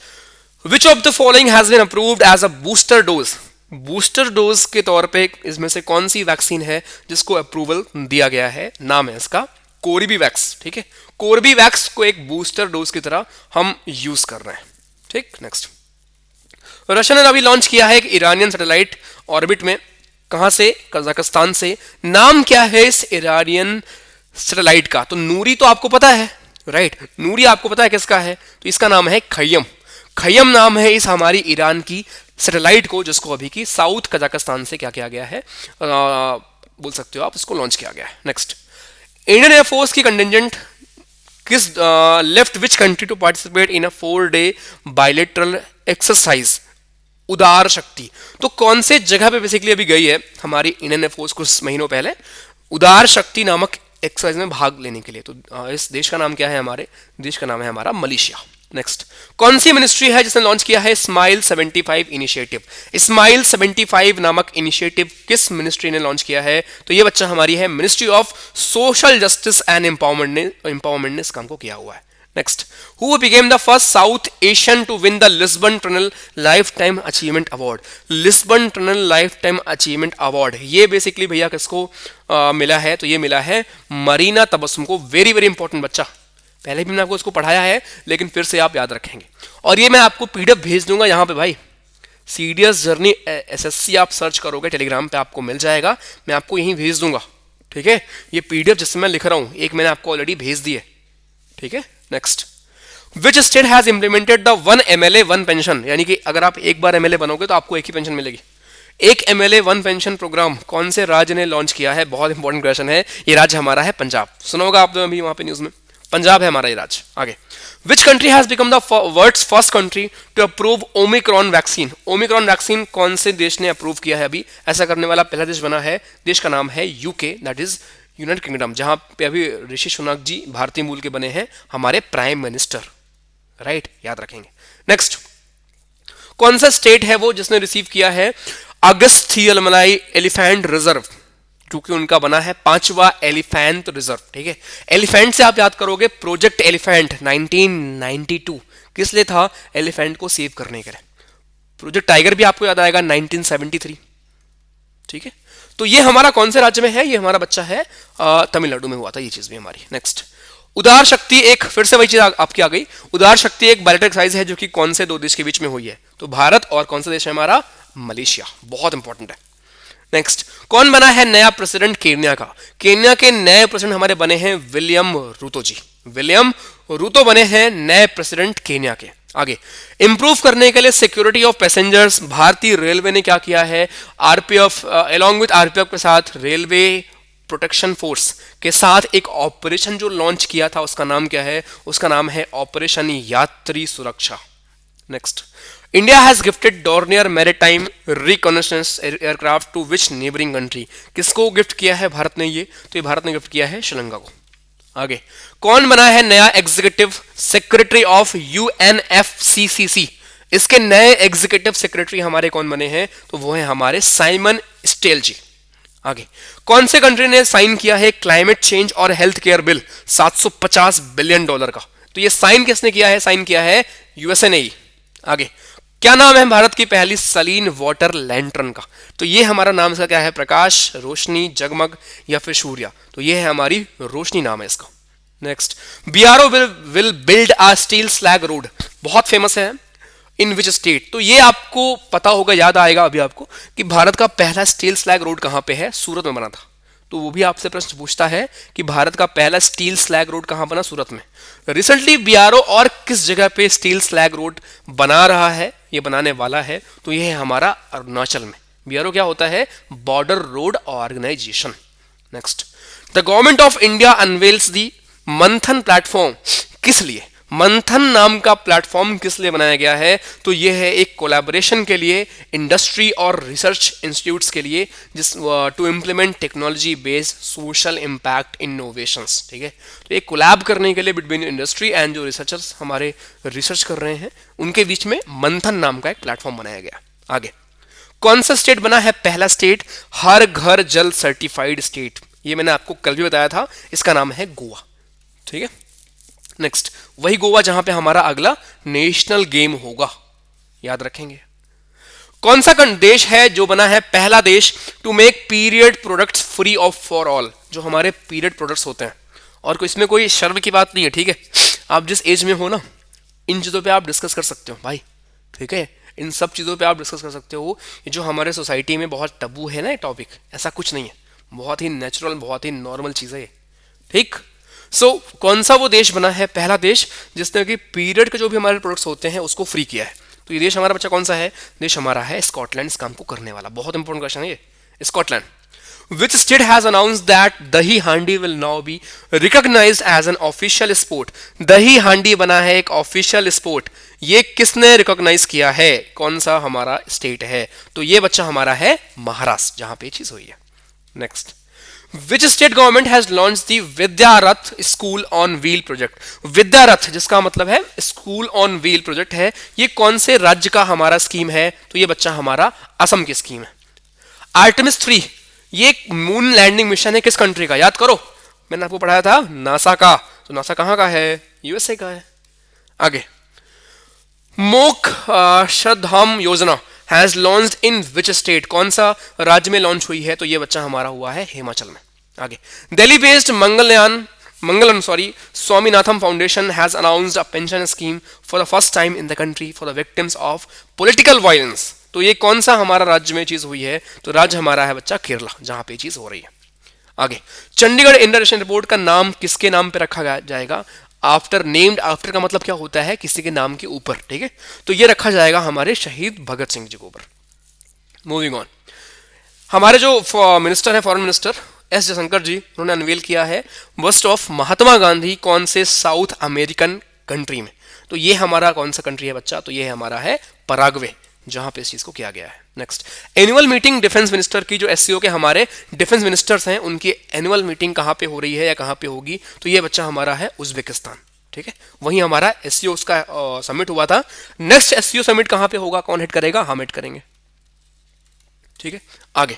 which of the following has been approved as a booster dose, booster dose के तौर पे इसमें से कौन सी वैक्सीन है जिसको अप्रूवल दिया गया है, नाम है इसका कोर्बीवैक्स। ठीक है, कोर्बीवैक्स को एक बूस्टर डोज की तरह हम यूज कर रहे हैं। ठीक, नेक्स्ट, रशिया ने अभी लॉन्च किया है एक ईरानियन सैटेलाइट ऑर्बिट में, कहां से, कजाकिस्तान से। नाम क्या है इस ईरानियन सैटेलाइट का, तो नूरी तो आपको पता है, राइट, नूरी आपको पता है किसका है, तो इसका नाम है खय्यम। खय्यम नाम है इस हमारी ईरान की सैटेलाइट को, जिसको अभी की साउथ कजाकिस्तान से क्या किया गया है, बोल सकते हो आप, इसको लॉन्च किया गया है। नेक्स्ट, इंडियन एयरफोर्स की कंटिजेंट किस left which country to participate in a 4-day bilateral exercise, Udara Shakti, तो कौन से जगह पे बेसिकली अभी गई है हमारी इंडियन एयरफोर्स कुछ महीनों पहले उदार शक्ति नामक एक्सरसाइज में भाग लेने के लिए, तो इस देश का नाम क्या है, हमारे देश का नाम है हमारा मलेशिया। नेक्स्ट, कौन सी मिनिस्ट्री है जिसने लॉन्च किया है स्माइल 75 इनिशिएटिव, स्माइल 75 नामक इनिशिएटिव किस मिनिस्ट्री ने लॉन्च किया है, तो ये बच्चा हमारी है ministry of social justice and empowerment ने इस काम को किया हुआ है। Next, who became the first South Asian to win the Lisbon tunnel life time achievement award, Lisbon tunnel life time achievement award, ये बेसिकली भैया किसको मिला है, तो ये मिला है मरीना तबस्सुम को। वेरी वेरी इंपॉर्टेंट बच्चा, पहले भी मैंने आपको इसको पढ़ाया है लेकिन फिर से आप याद रखेंगे, और ये मैं आपको पीडीएफ भेज दूंगा यहाँ पे भाई, सीडीएस जर्नी एसएससी आप सर्च करोगे टेलीग्राम पे आपको मिल जाएगा, मैं आपको यहीं भेज दूंगा। ठीक है, ये पीडीएफ जिसमें मैं लिख रहा हूं एक मैंने आपको ऑलरेडी भेज दी है। ठीक है, next, which state has implemented the 1 MLA 1 pension, यानी कि अगर आप एक बार एमएलए बनोगे तो आपको एक ही पेंशन मिलेगी। एक MLA 1 पेंशन प्रोग्राम कौन से राज्य ने लॉन्च किया है, बहुत इंपॉर्टेंट क्वेश्चन है। ये राज्य हमारा है पंजाब, सुना होगा आपने अभी वहां पे न्यूज में, पंजाब है हमारा ये राज्य। आगे, which country has become the world's first country to approve Omicron vaccine, Omicron vaccine कौन से देश ने अप्रूव किया है अभी, ऐसा करने वाला पहला देश बना है, देश का नाम है UK, that is United kingdom, जहां पे अभी ऋषि सुनक जी भारतीय मूल के बने हैं हमारे प्राइम मिनिस्टर, राइट, याद रखेंगे। नेक्स्ट, कौन सा स्टेट है वो जिसने रिसीव किया है अगस्थियलमलाई एलिफेंट रिजर्व, क्योंकि उनका बना है 5वां एलिफेंट रिजर्व। ठीक है, एलिफेंट से आप याद करोगे प्रोजेक्ट एलिफेंट 1992 किस लिए था, एलिफेंट को सेव करने के लिए। प्रोजेक्ट टाइगर भी आपको याद आएगा 1973। ठीक है, तो ये हमारा कौन से राज्य में है, ये हमारा बच्चा है तमिलनाडु में हुआ था ये चीज भी हमारी। नेक्स्ट, उदार शक्ति एक, फिर से वही चीज आपकी आ गई, उदार शक्ति एक बायलैटरल एक्सरसाइज है जो कि कौन से दो देश के बीच में हुई है, तो भारत और कौन सा देश है हमारा, मलेशिया, बहुत इंपॉर्टेंट है। नेक्स्ट, कौन बना है नया प्रेसिडेंट केन्या का, केन्या के नए प्रेसिडेंट हमारे बने हैं विलियम रूतो जी, विलियम रूतो बने हैं नए प्रेसिडेंट केन्या के। आगे, इंप्रूव करने के लिए सिक्योरिटी ऑफ पैसेंजर्स भारतीय रेलवे ने क्या किया है, आरपीएफ अलोंग विद आरपीएफ के साथ रेलवे प्रोटेक्शन फोर्स के साथ एक ऑपरेशन जो लॉन्च किया था, उसका नाम क्या है, उसका नाम है operation Yatri Suraksha. Next, India has gifted Dornier maritime reconnaissance aircraft to which neighbouring country, किसको गिफ्ट किया है भारत ने, ये तो ये भारत ने गिफ्ट किया है श्रीलंका को। आगे, कौन बना है नया एग्जीक्यूटिव सेक्रेटरी ऑफ UNFCCC, इसके नए एग्जीक्यूटिव सेक्रेटरी हमारे कौन बने हैं, तो वो है हमारे साइमन स्टेल जी। आगे, कौन से कंट्री ने साइन किया है क्लाइमेट चेंज और हेल्थ केयर बिल $750 बिलियन का, तो ये साइन किसने किया है, साइन किया है यूएसए ने ही। आगे, क्या नाम है भारत की पहली सलीन वाटर लैंटर्न का, तो ये हमारा नाम इसका क्या है, प्रकाश, रोशनी, जगमग या फिर सूर्या, तो ये है हमारी रोशनी नाम है इसका। Next, BRO will build a steel slag road, बहुत फेमस है, इन विच स्टेट, तो ये आपको पता होगा, याद आएगा अभी आपको कि भारत का पहला स्टील स्लैग रोड कहां पे है, सूरत में बना था, तो वो भी आपसे प्रश्न पूछता है कि भारत का पहला स्टील स्लैग रोड कहाँ बना, सूरत में। रिसेंटली बीआरओ और किस जगह पे स्टील स्लैग रोड बना रहा है, ये बनाने वाला है, तो ये है हमारा अरुणाचल में। बीआरओ क्या होता है, border road organisation. Next, the government of India unveils the Manthan platform, किस लिए, मंथन नाम का प्लेटफॉर्म किस लिए बनाया गया है, तो यह है एक कोलैबोरेशन के लिए, इंडस्ट्री और रिसर्च इंस्टीट्यूट्स के लिए, जिस to implement technology based social impact innovations. ठीक है, तो एक कोलैब करने के लिए बिटवीन इंडस्ट्री एंड जो रिसर्चर्स हमारे रिसर्च कर रहे हैं उनके बीच में मंथन नाम का एक प्लेटफॉर्म बनाया गया। आगे, कौन सा स्टेट बना है पहला स्टेट हर घर जल सर्टिफाइड स्टेट, ये मैंने आपको कल भी बताया था, इसका नाम है गोवा। ठीक है, नेक्स्ट, वही गोवा जहां पे हमारा अगला नेशनल गेम होगा, याद रखेंगे। कौन सा देश है जो बना है पहला देश to make period products free of for all, जो हमारे पीरियड प्रोडक्ट्स होते हैं, और इसमें कोई शर्म की बात नहीं है। ठीक है, आप जिस एज में हो ना, इन चीज़ों पे आप डिस्कस कर सकते हो भाई। ठीक है, इन सब चीज़ों पे आप डिस्कस कर सकते हो। ये जो हमारे सोसाइटी में बहुत टबू है ना, ये टॉपिक, ऐसा कुछ नहीं है, बहुत ही नेचुरल, बहुत ही नॉर्मल चीज़ है ये। ठीक, सो कौन सा वो देश बना है पहला देश जिसने कि पीरियड के जो भी हमारे प्रोडक्ट्स होते हैं उसको फ्री किया है, तो ये देश हमारा बच्चा कौन सा है, देश हमारा है स्कॉटलैंड, इस काम को करने वाला। बहुत इंपॉर्टेंट क्वेश्चन है ये, Scotland. Which state has announced that दही हांडी will now be recognized as an official sport? दही हांडी बना है एक ऑफिशियल स्पोर्ट, ये किसने रिकॉग्नाइज किया है, कौन सा हमारा स्टेट है, तो ये बच्चा हमारा है महाराष्ट्र, जहां पे चीज हुई है। Next, Which state government has launched the Vidyarath school on wheel project, Vidyarath जिसका मतलब है स्कूल ऑन व्हील प्रोजेक्ट है, ये कौन से राज्य का हमारा स्कीम है, तो ये बच्चा हमारा असम की स्कीम है। आर्टेमिस 3, ये मून लैंडिंग मिशन है किस कंट्री का, याद करो, मैंने आपको पढ़ाया था नासा का, तो नासा कहां का है, यूएसए का है। आगे, मोक श्रद्धाम योजना has launched in which state, कौन सा राज्य में लॉन्च हुई है, तो ये बच्चा हमारा हुआ है हिमाचल में। आगे, Delhi based Mangalam Swaminathan foundation has announced a pension scheme for the first time in the country for the victims of political violence, तो ये कौन सा हमारा राज्य में चीज हुई है, तो राज्य हमारा है बच्चा केरला, जहां पे चीज हो रही है। आगे, चंडीगढ़ इंटरनेशनल एयरपोर्ट का नाम किसके नाम पे रखा जाएगा, आफ्टर, नेम्ड आफ्टर का मतलब क्या होता है, किसी के नाम के ऊपर। ठीक है, तो ये रखा जाएगा हमारे शहीद भगत सिंह जी के ऊपर। मूविंग ऑन, हमारे जो मिनिस्टर है फॉरेन मिनिस्टर एस जयशंकर जी, उन्होंने अनवेल किया है बस्ट ऑफ महात्मा गांधी कौन से साउथ अमेरिकन कंट्री में, तो ये हमारा कौन सा कंट्री है बच्चा, तो ये हमारा है पराग्वे, जहां पे इस चीज को किया गया है। Next, annual meeting defence minister की, जो एससीओ के हमारे डिफेंस मिनिस्टर्स हैं उनकी एनुअल मीटिंग कहां पे हो रही है या कहां पे होगी, तो ये बच्चा हमारा है उज्बेकिस्तान। ठीक है, वहीं हमारा एससीओ उसका समिट हुआ था। नेक्स्ट एससीओ समिट कहां पे होगा, कौन हेड करेगा, हम हेड करेंगे। ठीक है, आगे,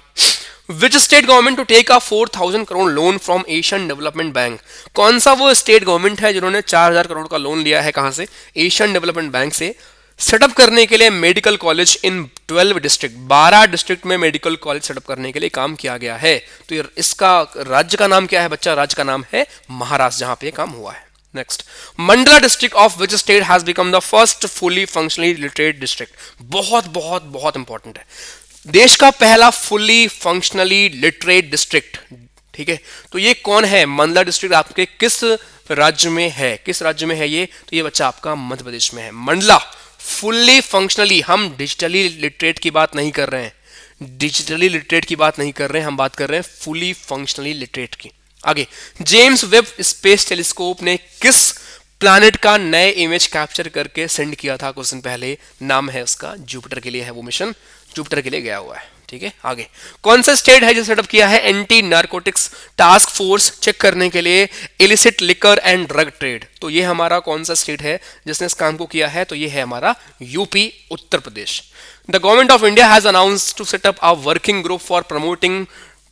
which state government to take a 4000 crore loan from Asian Development Bank, कौन सा वो स्टेट गवर्नमेंट है जिन्होंने 4000 करोड़ का लोन लिया है, कहां से, एशियन डेवलपमेंट बैंक से, सेटअप करने के लिए medical college in 12 district, 12 district में मेडिकल कॉलेज सेटअप करने के लिए काम किया गया है, तो इसका राज्य का नाम क्या है बच्चा, राज्य का नाम है महाराष्ट्र, जहां पे काम हुआ है। Next, Mandla district of which state has become the first fully functionally literate district, बहुत बहुत बहुत इंपॉर्टेंट है, देश का पहला फुली फंक्शनली लिटरेट डिस्ट्रिक्ट। ठीक है, तो ये कौन है, मंडला डिस्ट्रिक्ट आपके किस राज्य में है, किस राज्य में है ये, तो ये बच्चा आपका मध्य प्रदेश में है। मंडला फुल्ली फंक्शनली, हम डिजिटली लिटरेट की बात नहीं कर रहे हैं, डिजिटली लिटरेट की बात नहीं कर रहे हैं, हम बात कर रहे हैं फुली फंक्शनली लिटरेट की। आगे, जेम्स वेब स्पेस टेलीस्कोप ने किस प्लैनेट का नए इमेज कैप्चर करके सेंड किया था कुछ दिन पहले, नाम है उसका जुपिटर के लिए है वो मिशन, जुपिटर के लिए गया हुआ है। ठीक है, आगे, कौन सा स्टेट है जो सेटअप किया है anti narcotics task force check करने के लिए illicit liquor and drug trade, तो ये हमारा कौन सा स्टेट है जिसने इस काम को किया है, तो ये है हमारा UP, Uttar Pradesh. The government of India has announced to set up a working group for promoting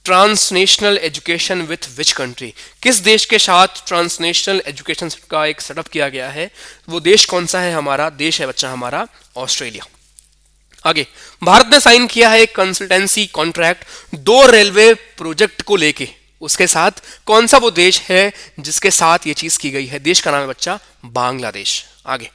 transnational education with which country, किस देश के साथ ट्रांसनेशनल एजुकेशन का एक सेटअप किया गया है, वो देश कौन सा है, हमारा देश है बच्चा हमारा ऑस्ट्रेलिया। आगे, भारत ने साइन किया है एक कंसल्टेंसी कॉन्ट्रैक्ट 2 रेलवे प्रोजेक्ट को लेके, उसके साथ कौन सा वो देश है जिसके साथ ये चीज की गई है, देश का नाम है बच्चा बांग्लादेश। आगे,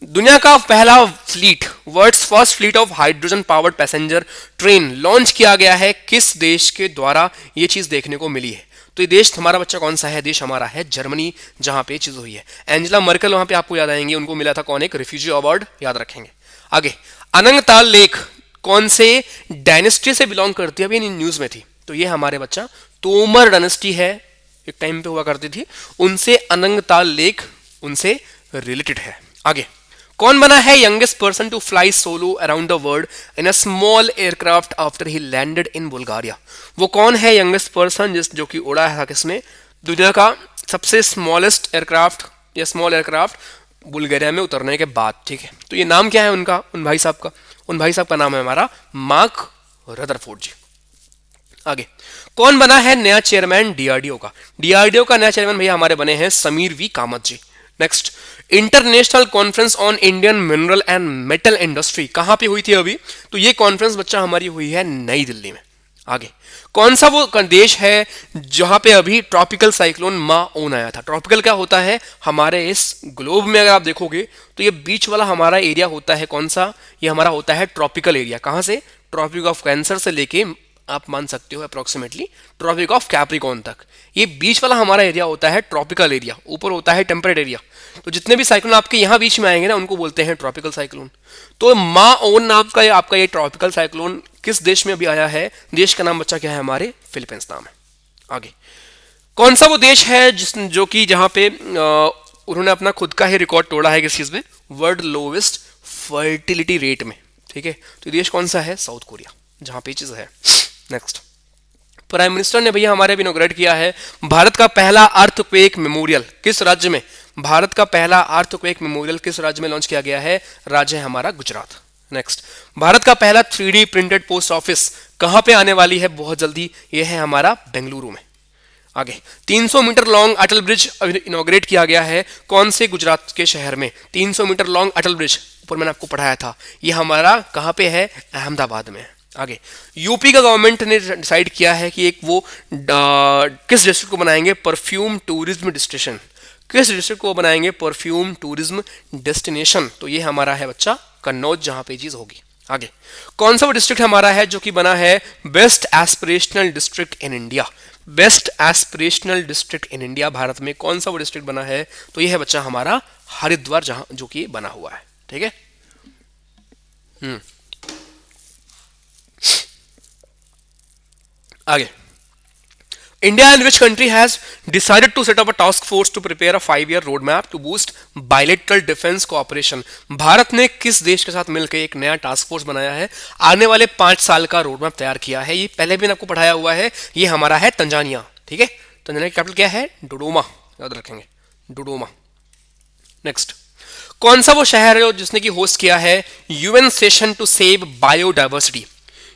दुनिया का पहला fleet, world's first fleet of hydrogen powered passenger train launch किया गया है किस देश के द्वारा, ये चीज देखने को मिली है। तो ये देश हमारा बच्चा कौन सा है? देश हमारा है जर्मनी, जहां पे चीज हुई है। एंजेला मर्केल वहां पे आपको याद आएंगे, उनको मिला था कौन? एक रिफ्यूजी अवार्ड, याद रखेंगे। आगे, अनंगताल लेक कौन से डायनेस्टी से बिलोंग करती है? अभी न्यूज में थी। तो ये हमारे बच्चा तोमर डायनेस्टी है, एक टाइम पे हुआ करती थी, उनसे अनंगताल लेक उनसे रिलेटेड है। आगे, कौन बना है youngest person to fly solo around the world in a small aircraft after he landed in Bulgaria? वो कौन है यंगेस्ट पर्सन जिस जो कि उड़ा था किसने? दुनिया का सबसे स्मॉलेस्ट एयरक्राफ्ट या स्मॉल एयरक्राफ्ट बुल्गारिया में उतरने के बाद। ठीक है, तो ये नाम क्या है उनका, उन भाई साहब का? उन भाई साहब का नाम है हमारा मार्क रदरफोर्ड जी। आगे, कौन बना है नया चेयरमैन डीआरडीओ का? डीआरडीओ का नया चेयरमैन भैया हमारे बने हैं Sameer V Kamat ji. Next, international conference on Indian mineral and metal industry कहां पे हुई थी अभी? तो ये कॉन्फ्रेंस बच्चा हमारी हुई है नई दिल्ली में। आगे, कौन सा वो देश है जहां पे अभी ट्रॉपिकल साइक्लोन माओन आया था? ट्रॉपिकल क्या होता है हमारे इस ग्लोब में? अगर आप देखोगे तो ये बीच वाला हमारा एरिया होता है कौन सा? ये हमारा होता है ट्रॉपिकल एरिया। कहां से? ट्रॉपिक ऑफ कैंसर से लेके आप मान सकते हो अप्रोक्सीमेटली ट्रॉपिक ऑफ कैप्रिकॉर्न तक। ये बीच वाला हमारा एरिया होता है ट्रॉपिकल एरिया, ऊपर होता है टेम्परेट एरिया। तो जितने भी साइक्लोन आपके यहाँ बीच में आएंगे ना, उनको बोलते हैं ट्रॉपिकल साइक्लोन। तो माओन नाम का आपका ये ट्रॉपिकल साइक्लोन किस देश में अभी आया है? देश का नाम बच्चा क्या है? हमारे फिलीपींस नाम है। आगे, कौन सा वो देश है जो कि जहां पे उन्होंने अपना खुद का ही रिकॉर्ड तोड़ा है किस चीज में? वर्ल्ड लोवेस्ट फर्टिलिटी रेट में। ठीक है, तो देश कौन सा है? साउथ कोरिया, जहां पे चीज है। नेक्स्ट, प्राइम मिनिस्टर ने भैया हमारे भी इनॉग्रेट किया है भारत का पहला अर्थक्वेक मेमोरियल किस राज्य में? भारत का पहला अर्थक्वेक मेमोरियल किस राज्य में लॉन्च किया गया है? राज्य है हमारा गुजरात। नेक्स्ट, भारत का पहला 3D प्रिंटेड पोस्ट ऑफिस कहां पे आने वाली है बहुत जल्दी? यह है हमारा बेंगलुरु में। आगे, 300 मीटर लॉन्ग अटल ब्रिज इनॉग्रेट किया गया है कौन से गुजरात के शहर में? 300 मीटर लॉन्ग अटल ब्रिज, ऊपर मैंने आपको पढ़ाया था, यह हमारा कहां पे है? अहमदाबाद में। आगे, यूपी का गवर्नमेंट ने डिसाइड किया है कि एक वो किस डिस्ट्रिक्ट को बनाएंगे? Perfume tourism destination. किस डिस्ट्रिक्ट को बनाएंगे? Perfume tourism destination. तो ये हमारा है बच्चा कन्नौज, जहां पे चीज होगी। आगे, कौन सा वो डिस्ट्रिक्ट हमारा है जो कि बना है best aspirational district in India? Best aspirational district in India, Bharat में कौन सा वो डिस्ट्रिक्ट बना है? तो ये है बच्चा हमारा हरिद्वार, जहां जो कि बना हुआ है। ठीक है, आगे, India and which country has decided to set up a task force to prepare a 5-year roadmap to boost bilateral defense cooperation? Bharat ने किस देश के साथ मिलकर एक नया टास्क फोर्स बनाया है, आने वाले 5 साल का रोडमैप तैयार किया है? ये पहले भी आपको पढ़ाया हुआ है, ये हमारा है तंजानिया। ठीक है, तंजानिया की कैपिटल क्या है? डोडोमा, याद रखेंगे, डोडोमा। नेक्स्ट, कौन सा वो शहर है जिसने की होस्ट किया है UN session to save biodiversity?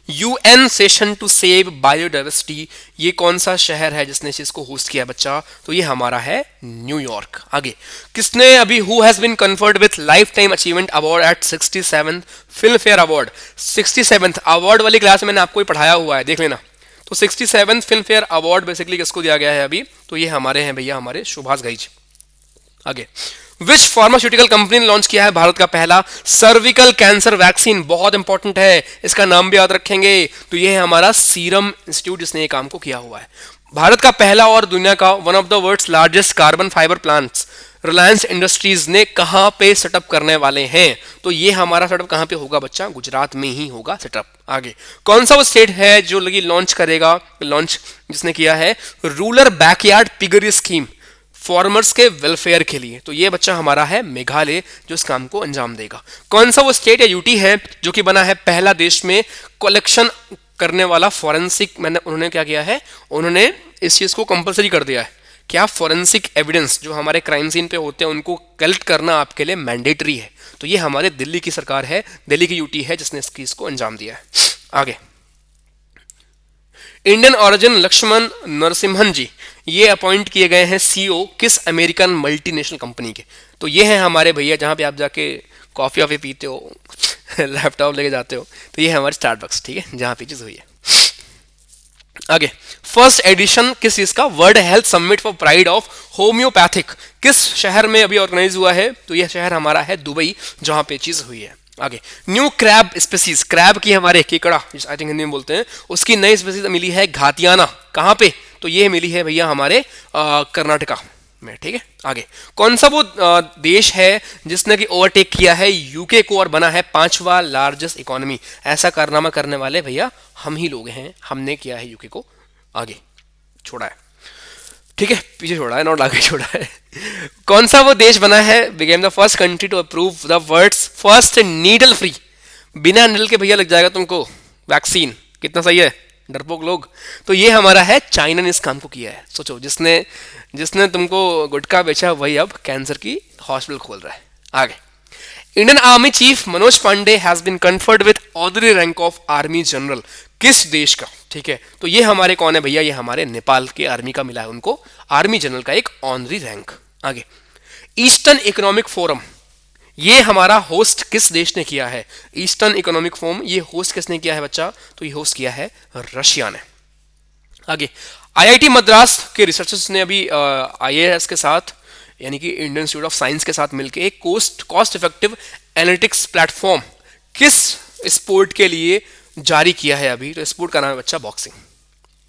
UN session to save biodiversity, ये कौन सा शहर है जिसने इसको होस्ट किया बच्चा? तो ये हमारा है न्यूयॉर्क। आगे, किसने अभी who has been conferred with life time achievement award at 67th Filmfare award? 67th award वाली क्लास में मैंने आपको ही पढ़ाया हुआ है, देख लेना। तो 67th Filmfare award basically किसको दिया गया है अभी? तो ये हमारे हैं भैया हमारे सुभाष घई जी। आगे, विच फार्मास्यूटिकल कंपनी ने लॉन्च किया है भारत का पहला सर्विकल कैंसर वैक्सीन? बहुत इंपॉर्टेंट है, इसका नाम भी याद रखेंगे। तो ये है हमारा सीरम इंस्टीट्यूट जिसने ये काम को किया हुआ है। भारत का पहला और दुनिया का one of the world's largest carbon fibre plants Reliance Industries ने कहां पे सेटअप करने वाले हैं? तो ये हमारा सेटअप कहां पे होगा बच्चा? गुजरात में ही होगा सेटअप। आगे, कौन सा वो स्टेट है जो लगी लॉन्च करेगा, लॉन्च जिसने किया है rural backyard piggery scheme farmers के वेलफेयर के लिए? तो ये बच्चा हमारा है मेघालय जो इस काम को अंजाम देगा। कौन सा वो स्टेट या यूटी है जो कि बना है पहला देश में कलेक्शन करने वाला फॉरेंसिक? उन्होंने क्या किया है, उन्होंने इस चीज को कंपलसरी कर दिया है। क्या फॉरेंसिक एविडेंस जो हमारे क्राइम सीन पे होते हैं उनको कलेक्ट करना आपके लिए मैंडेटरी है? तो ये हमारे दिल्ली की सरकार है, दिल्ली की यूटी है जिसने इस चीज को अंजाम दिया है। आगे, इंडियन ओरिजिन लक्ष्मण नरसिम्हन जी ये अपॉइंट किए गए हैं सीईओ किस अमेरिकन मल्टीनेशनल कंपनी के? तो ये हैं हमारे भैया जहां पे आप जाके कॉफी वॉफी पीते हो लैपटॉप लेके जाते हो, तो ये है हमारे स्टारबक्स। ठीक है, जहां पे चीज हुई है। आगे, फर्स्ट एडिशन किस चीज का, world health summit for pride of homeopathic, किस शहर में अभी ऑर्गेनाइज हुआ है, तो यह शहर हमारा है दुबई, जहां पे चीज हुई है। आगे, न्यू क्रैब स्पीसीज, क्रैब की हमारे केकड़ा आई थिंक हिंदी में बोलते हैं, उसकी नई स्पीसीज मिली है घातियाना, कहां पे, तो ये मिली है भैया हमारे कर्नाटका में। ठीक है, आगे, कौन सा वो देश है जिसने कि ओवरटेक किया है यूके को और बना है पांचवा लार्जेस्ट इकोनॉमी, ऐसा कारनामा करने वाले भैया हम ही लोग हैं, हमने किया है यूके को आगे छोड़ा है। ठीक है, पीछे छोड़ा है, नॉट आगे छोड़ा है। कौन सा वो देश बना है, became the first country to approve the world's first needle free, बिना नीडल के भैया लग जाएगा तुमको वैक्सीन, कितना सही है डरपोक लोग, तो ये हमारा है चाइना ने इस काम को किया है। सोचो, जिसने जिसने तुमको गुटखा बेचा वही अब कैंसर की हॉस्पिटल खोल रहा है। आगे, Indian army chief Manoj Pande has been conferred with honorary rank of army general, किस देश का, ठीक है, तो ये हमारे कौन है भैया, ये हमारे नेपाल के आर्मी का मिला है उनको आर्मी जनरल का एक ऑनरी रैंक। आगे, ईस्टर्न इकोनॉमिक फोरम, ये हमारा होस्ट किस देश ने किया है, ईस्टर्न इकोनॉमिक फोरम ये होस्ट किसने किया है बच्चा, तो ये होस्ट किया है रशिया ने। आगे, आईआईटी मद्रास के रिसर्चर्स ने अभी आईएएस के साथ यानी कि इंडियन इंस्टीट्यूट ऑफ साइंस के साथ मिलकर एक कॉस्ट इफेक्टिव एनालिटिक्स प्लेटफॉर्म किस स्पोर्ट के लिए जारी किया है अभी, तो स्पोर्ट का नाम है बच्चा बॉक्सिंग।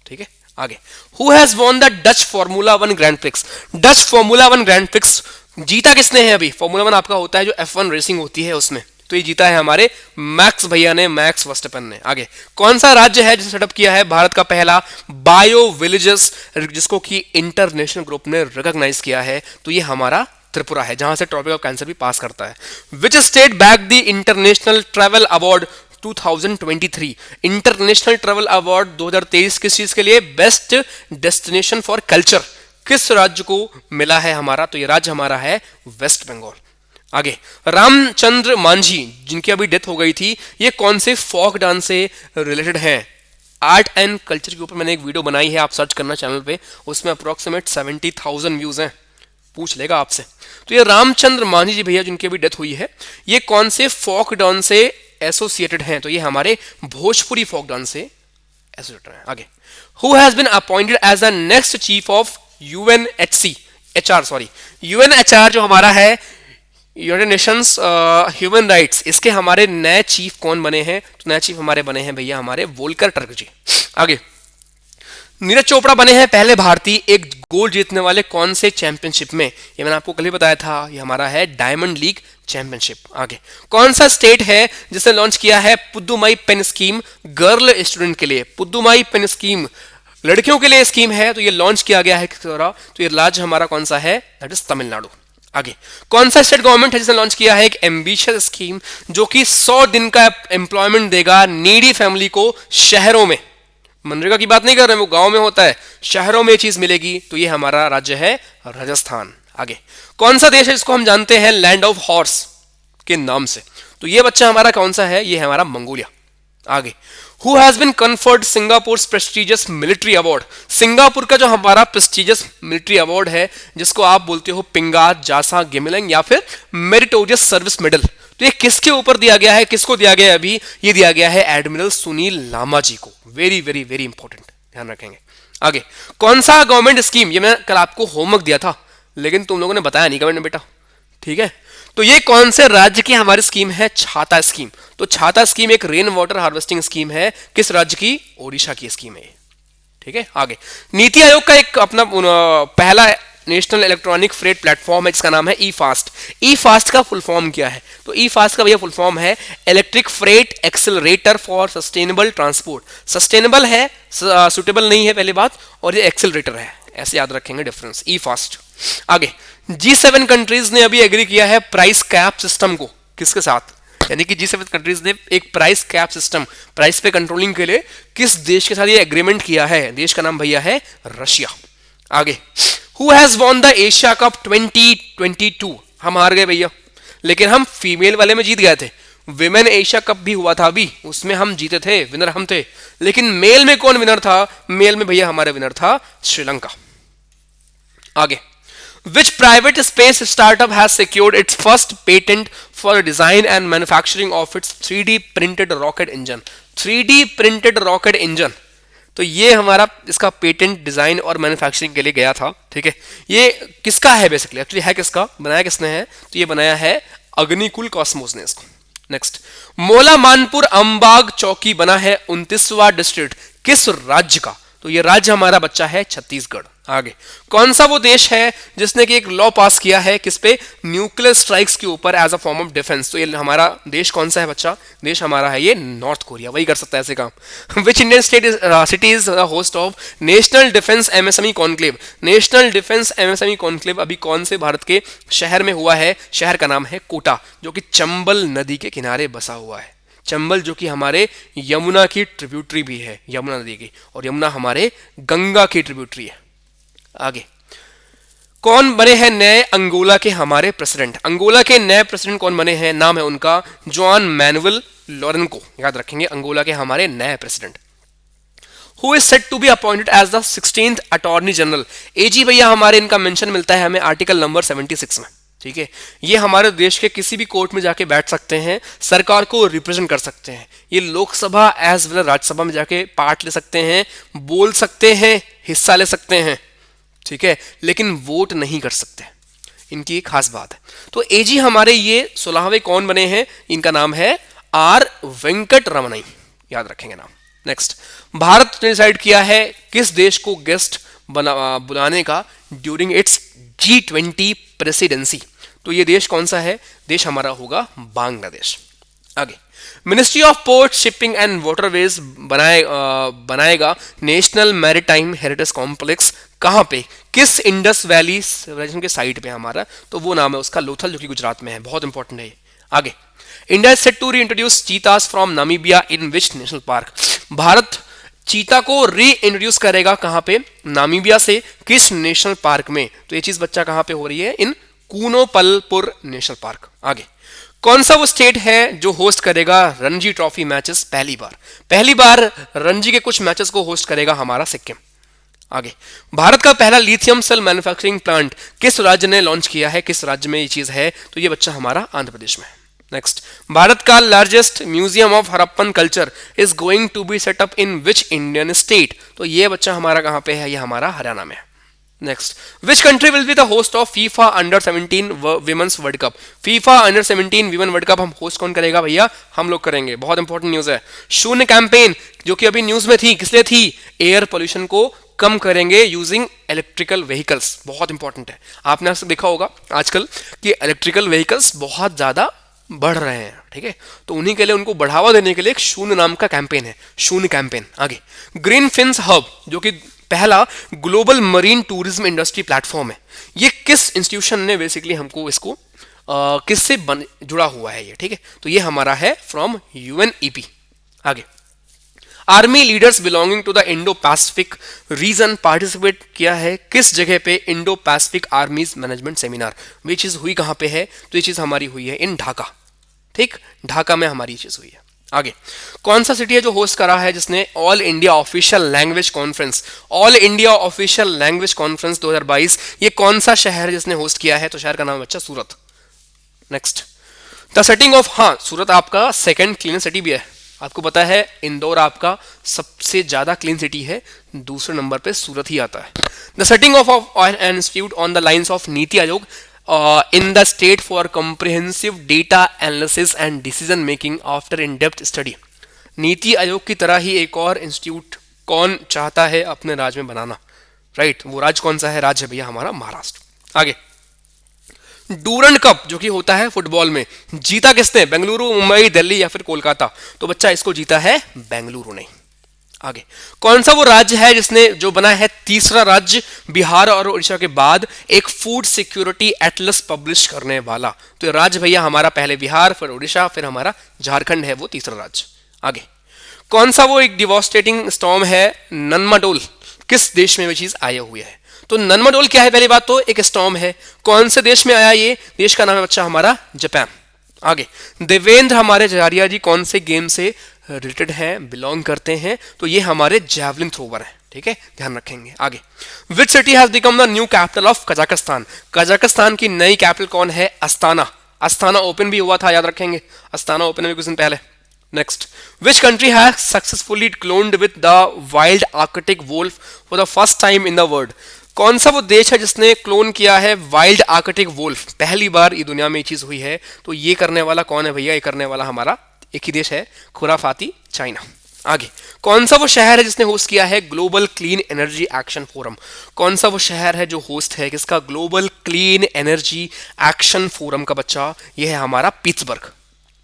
ठीक है, आगे, who has won the Dutch formula one grand prix, Dutch formula one grand prix जीता किसने है अभी, फॉर्मूला वन आपका होता है जो F1 रेसिंग होती है उसमें, तो ये जीता है हमारे मैक्स भैया ने, मैक्स वर्स्टपेन ने। आगे, कौन सा राज्य है जिसे सेटअप किया है भारत का पहला बायो विलेजेस, जिसको कि इंटरनेशनल ग्रुप ने रिकॉग्नाइज किया है, तो ये हमारा त्रिपुरा है, जहां से ट्रॉपिक ऑफ कैंसर भी पास करता है। Which state back the international travel award 2023, international travel award 2023 किस चीज के लिए, बेस्ट डेस्टिनेशन फॉर कल्चर, किस राज्य को मिला है हमारा, तो ये राज्य हमारा है वेस्ट बंगाल। आगे, रामचंद्र मांझी जिनकी अभी डेथ हो गई थी, ये कौन से फोक डांस से रिलेटेड हैं, आर्ट एंड कल्चर के ऊपर मैंने एक वीडियो बनाई है, आप सर्च करना चैनल पे, उसमें अप्रोक्सीमेट 70,000 व्यूज हैं, पूछ लेगा आपसे। तो ये रामचंद्र मांझी जी भैया जिनकी अभी डेथ हुई है, ये कौन से फोक डांस से एसोसिएटेड हैं, तो ये हमारे भोजपुरी फोक डांस से एसोसिएटेड हैं। आगे, who has been appointed as the next chief of UNHR जो हमारा है यूनाइटेड नेशंस ह्यूमन राइट्स, इसके हमारे नए चीफ कौन बने हैं, तो नए चीफ हमारे बने हैं भैया हमारे वोल्कर टर्क जी। आगे, नीरज चोपड़ा बने हैं पहले भारतीय एक गोल्ड जीतने वाले कौन से चैंपियनशिप में, ये मैंने आपको कल ही बताया था, ये हमारा है डायमंड लीग चैंपियनशिप। आगे, कौन सा स्टेट है जिसने लॉन्च किया है पुद्दुमाई पेन स्कीम गर्ल स्टूडेंट के लिए, पुद्दुमाई पेन स्कीम लड़कियों के लिए स्कीम है, तो ये लॉन्च किया गया है किस द्वारा, तो ये राज्य हमारा कौन सा है, दैट इज तमिलनाडु। आगे, कौन सा स्टेट गवर्नमेंट है जिसने लॉन्च किया है एक एम्बिशियस स्कीम जो कि 100 दिन का एम्प्लॉयमेंट देगा नीडी फैमिली को शहरों में, मनरेगा की बात नहीं कर रहे हैं, वो गांव में होता है, शहरों में चीज मिलेगी, तो ये हमारा राज्य है राजस्थान। आगे, कौन सा देश है जिसको हम जानते हैं लैंड ऑफ हॉर्स के नाम से, तो ये बच्चा हमारा कौन सा है, ये हमारा मंगोलिया। आगे, who has been conferred Singapore prestigious military award, Singapore का जो हमारा प्रेस्टिजियस मिलिट्री अवार्ड है जिसको आप बोलते हो पिंगात जासा गिमिलंग या फिर मेरिटोरियस सर्विस मेडल, तो ये किसके ऊपर दिया गया है, किसको दिया गया है अभी, ये दिया गया है एडमिरल सुनील लामा जी को, वेरी वेरी वेरी इंपॉर्टेंट, ध्यान रखेंगे। आगे, कौन सा गवर्नमेंट स्कीम, ये मैं कल आपको होमवर्क दिया था लेकिन तुम लोगों ने बताया नहीं कमेंट में बेटा, ठीक है, तो ये कौन से राज्य की हमारी स्कीम है, छाता स्कीम, तो छाता स्कीम एक रेन वाटर हार्वेस्टिंग स्कीम है, किस राज्य की, ओडिशा की स्कीम है, ठीक है। आगे, नीति आयोग का एक अपना पहला नेशनल इलेक्ट्रॉनिक फ्रेट प्लेटफॉर्म है जिसका नाम है ई फास्ट, ई फास्ट का फुल फॉर्म क्या है, तो ई फास्ट का भैया फुल फॉर्म है electric freight accelerator for sustainable transport, sustainable है, सुटेबल नहीं है पहली बात, और ये एक्सेलरेटर है, ऐसे याद रखेंगे डिफरेंस, ई फास्ट। आगे, G7 कंट्रीज ने अभी एग्री किया है प्राइस कैप सिस्टम को, किसके साथ, यानी कि G7 कंट्रीज ने एक प्राइस कैप सिस्टम, प्राइस पे कंट्रोलिंग के लिए किस देश के साथ ये एग्रीमेंट किया है, देश का नाम भैया है रशिया। आगे, who has won the Asia cup 2022, हम हार गए भैया, लेकिन हम फीमेल वाले में जीत गए थे, विमेन एशिया कप भी हुआ था अभी, उसमें हम जीते थे, विनर हम थे, लेकिन मेल में कौन विनर था, मेल में भैया हमारे विनर था श्रीलंका। आगे, which private space startup has secured its first patent for the design and manufacturing of its 3D printed rocket engine, 3D printed rocket engine, तो ये हमारा इसका पेटेंट डिजाइन और मैन्युफैक्चरिंग के लिए गया था, ठीक है। ये किसका है बेसिकली, एक्चुअली है किसका, बनाया किसने है, तो ये बनाया है अग्निकुल कॉस्मोस ने इसको। नेक्स्ट, मोला मानपुर अंबाग चौकी बना है 29वां डिस्ट्रिक्ट किस राज्य का, तो ये राज्य हमारा बच्चा है छत्तीसगढ़। आगे, कौन सा वो देश है जिसने कि एक लॉ पास किया है किस पे, न्यूक्लियर स्ट्राइक्स के ऊपर as a form of defence, तो ये हमारा देश कौन सा है बच्चा, देश हमारा है ये नॉर्थ कोरिया, वही कर सकता है ऐसे काम। विच Indian state is city is host of national defence MSME conclave, national defence MSME conclave अभी कौन से भारत के शहर में हुआ है, शहर का नाम है कोटा, जो कि चंबल नदी के किनारे बसा हुआ है। चंबल जो कि हमारे यमुना की ट्रिब्यूटरी भी है, यमुना नदी की, और यमुना हमारे गंगा की ट्रिब्यूटरी है। आगे, कौन बने हैं नए अंगोला के हमारे प्रेसिडेंट, अंगोला के नए प्रेसिडेंट कौन बने हैं, नाम है उनका जॉन मैनुअल लोरेंको, याद रखेंगे अंगोला के हमारे नए president. Who is set to be appointed as the 16th attorney general, AG भैया हमारे इनका मेंशन मिलता है हमें आर्टिकल नंबर 76 में, ठीक है। ये हमारे देश के किसी भी कोर्ट में जाके बैठ सकते हैं, सरकार को रिप्रेजेंट कर सकते हैं, ये लोकसभा एज वेल राज्यसभा में जाके पार्ट ले सकते हैं, बोल सकते हैं, हिस्सा ले सकते हैं, ठीक है, लेकिन वोट नहीं कर सकते, इनकी एक खास बात है। तो एजी हमारे ये 16वें कौन बने हैं, इनका नाम है आर वेंकट रमनई, याद रखेंगे नाम। नेक्स्ट, भारत ने डिसाइड किया है किस देश को गेस्ट बुलाने का ड्यूरिंग इट्स G20 प्रेसिडेंसी, तो ये देश कौन सा है, देश हमारा होगा बांग्लादेश। आगे, ministry of port shipping and waterways बनाएगा नेशनल मैरीटाइम हेरिटेज कॉम्प्लेक्स, कहां पे, किस इंडस वैली सिविलाइजेशन के साइट पे हमारा, तो वो नाम है उसका लोथल, जो कि गुजरात में है, बहुत इंपॉर्टेंट है। आगे, India is set to reintroduce cheetahs from Namibia in which national park, Bharat चीता को री इंट्रोड्यूस करेगा कहां पे, नामीबिया से किस नेशनल पार्क में, तो ये चीज बच्चा कहां पे हो रही है, इन कूनोपलपुर नेशनल पार्क। आगे, कौन सा वो स्टेट है जो होस्ट करेगा रणजी ट्रॉफी मैचेस पहली बार रणजी के कुछ मैचेस को होस्ट करेगा हमारा सिक्किम। आगे, भारत का पहला लिथियम सेल मैन्युफैक्चरिंग प्लांट किस राज्य ने लॉन्च किया है, किस राज्य में ये चीज है, तो ये बच्चा हमारा आंध्र प्रदेश में। नेक्स्ट, भारत का largest museum of Harappan culture is going to be set up in which Indian state, तो ये बच्चा हमारा कहां पे है, ये हमारा हरियाणा में है। Next, which country will be the host of FIFA under 17 women's world cup, FIFA under 17 women world cup हम होस्ट कौन करेगा भैया, हम लोग करेंगे, बहुत इंपॉर्टेंट न्यूज है। शून्य कैंपेन जो कि अभी न्यूज में थी, किस लिए थी, एयर पोल्यूशन को कम करेंगे यूजिंग इलेक्ट्रिकल व्हीकल्स, बहुत इंपॉर्टेंट है। आपने देखा होगा आजकल कि इलेक्ट्रिकल व्हीकल्स बहुत ज्यादा बढ़ रहे हैं, ठीक है, तो उन्हीं के लिए उनको बढ़ावा देने के लिए एक शून्य नाम का कैंपेन है, शून्य कैंपेन। आगे, ग्रीन फिन्स हब जो कि पहला global marine tourism industry platform है, ये किस इंस्टीट्यूशन ने बेसिकली हमको इसको किससे जुड़ा हुआ है ये, ठीक है, तो ये हमारा है फ्रॉम UNEP। आगे, army leaders belonging to the Indo Pacific region participate किया है किस जगह पे, Indo Pacific armies management seminar, ये चीज हुई कहां पे है, तो ये चीज हमारी हुई है इन ढाका, ठीक, ढाका में हमारी चीज हुई है। आगे, कौन सा सिटी है जो होस्ट करा है जिसने all India official language conference, all India official language conference 2022, ये कौन सा शहर है जिसने होस्ट किया है, तो शहर का नाम बच्चा सूरत। नेक्स्ट, द सेटिंग ऑफ, हाँ सूरत आपका सेकंड क्लीन सिटी भी है, आपको पता है इंदौर आपका सबसे ज्यादा क्लीन सिटी है, दूसरे नंबर पे सूरत ही आता है। The setting of an institute on the lines of NITI Aayog in the state for comprehensive data analysis and decision making after in-depth study, NITI Aayog की तरह ही एक और इंस्टीट्यूट कौन चाहता है अपने राज्य में बनाना, राइट, वो राज्य कौन सा है, राज्य भैया हमारा महाराष्ट्र। आगे, डूरंड कप जो कि होता है फुटबॉल में, जीता किसने, बेंगलुरु, मुंबई, दिल्ली या फिर कोलकाता, तो बच्चा इसको जीता है बेंगलुरु ने। आगे, कौन सा वो राज्य है जिसने जो बना है तीसरा राज्य बिहार और उड़ीसा के बाद एक फूड सिक्योरिटी एटलस पब्लिश करने वाला, तो राज्य भैया हमारा पहले बिहार, फिर उड़ीसा, फिर हमारा झारखंड है वो तीसरा राज्य। आगे, कौन सा वो एक डिवास्टेटिंग स्टॉर्म है नन्माडोल, किस देश में वो चीज आया हुआ है, तो नन्माडोल क्या है, पहली बात तो एक स्टॉर्म है, कौन से देश में आया, ये देश का नाम है बच्चा हमारा जापान। आगे, देवेंद्र हमारे जहारिया जी कौन से गेम से रिलेटेड हैं, बिलोंग करते हैं, तो ये हमारे जैवलिन थ्रोवर है, ठीक है, ध्यान रखेंगे। आगे, which city has become the new capital of Kazakhstan, Kazakhstan की नई कैपिटल कौन है, अस्ताना, अस्ताना ओपन भी हुआ था, याद रखेंगे, अस्ताना ओपन में कुछ दिन पहले। Next, which country has successfully cloned with the wild Arctic wolf for the first time in the world? कौन सा वो देश है जिसने क्लोन किया है वाइल्ड आर्कटिक वोल्फ? पहली बार ये दुनिया में ये चीज हुई है। तो ये करने वाला कौन है भैया? ये करने वाला हमारा एक ही देश है, खुराफाती चाइना। आगे, कौन सा वो शहर है जिसने होस्ट किया है global clean energy action forum? कौन सा वो शहर है जो होस्ट है किसका? Global clean energy action forum का बच्चा, ये है हमारा Pittsburgh.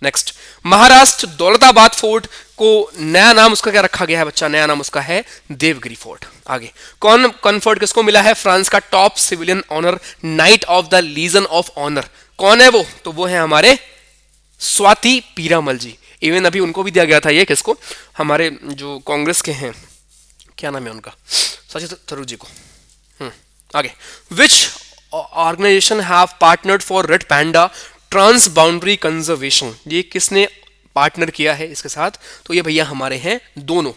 Next, Maharashtra Daulatabad fort को नया नाम उसका क्या रखा गया है बच्चा? नया नाम उसका है देवगिरी फोर्ट। आगे, कौन कन्फर्ट किसको मिला है फ्रांस का top civilian honour knight of the legion of honour? कौन है वो? तो वो है हमारे स्वाति पीरामल जी। इवन अभी उनको भी दिया गया था ये, किसको? हमारे जो कांग्रेस के हैं, क्या नाम है उनका, शशि थरूर जी को। आगे, which organisation have partnered for red panda transboundary conservation? ये किसने पार्टनर किया है इसके साथ? तो ये भैया हमारे हैं दोनों,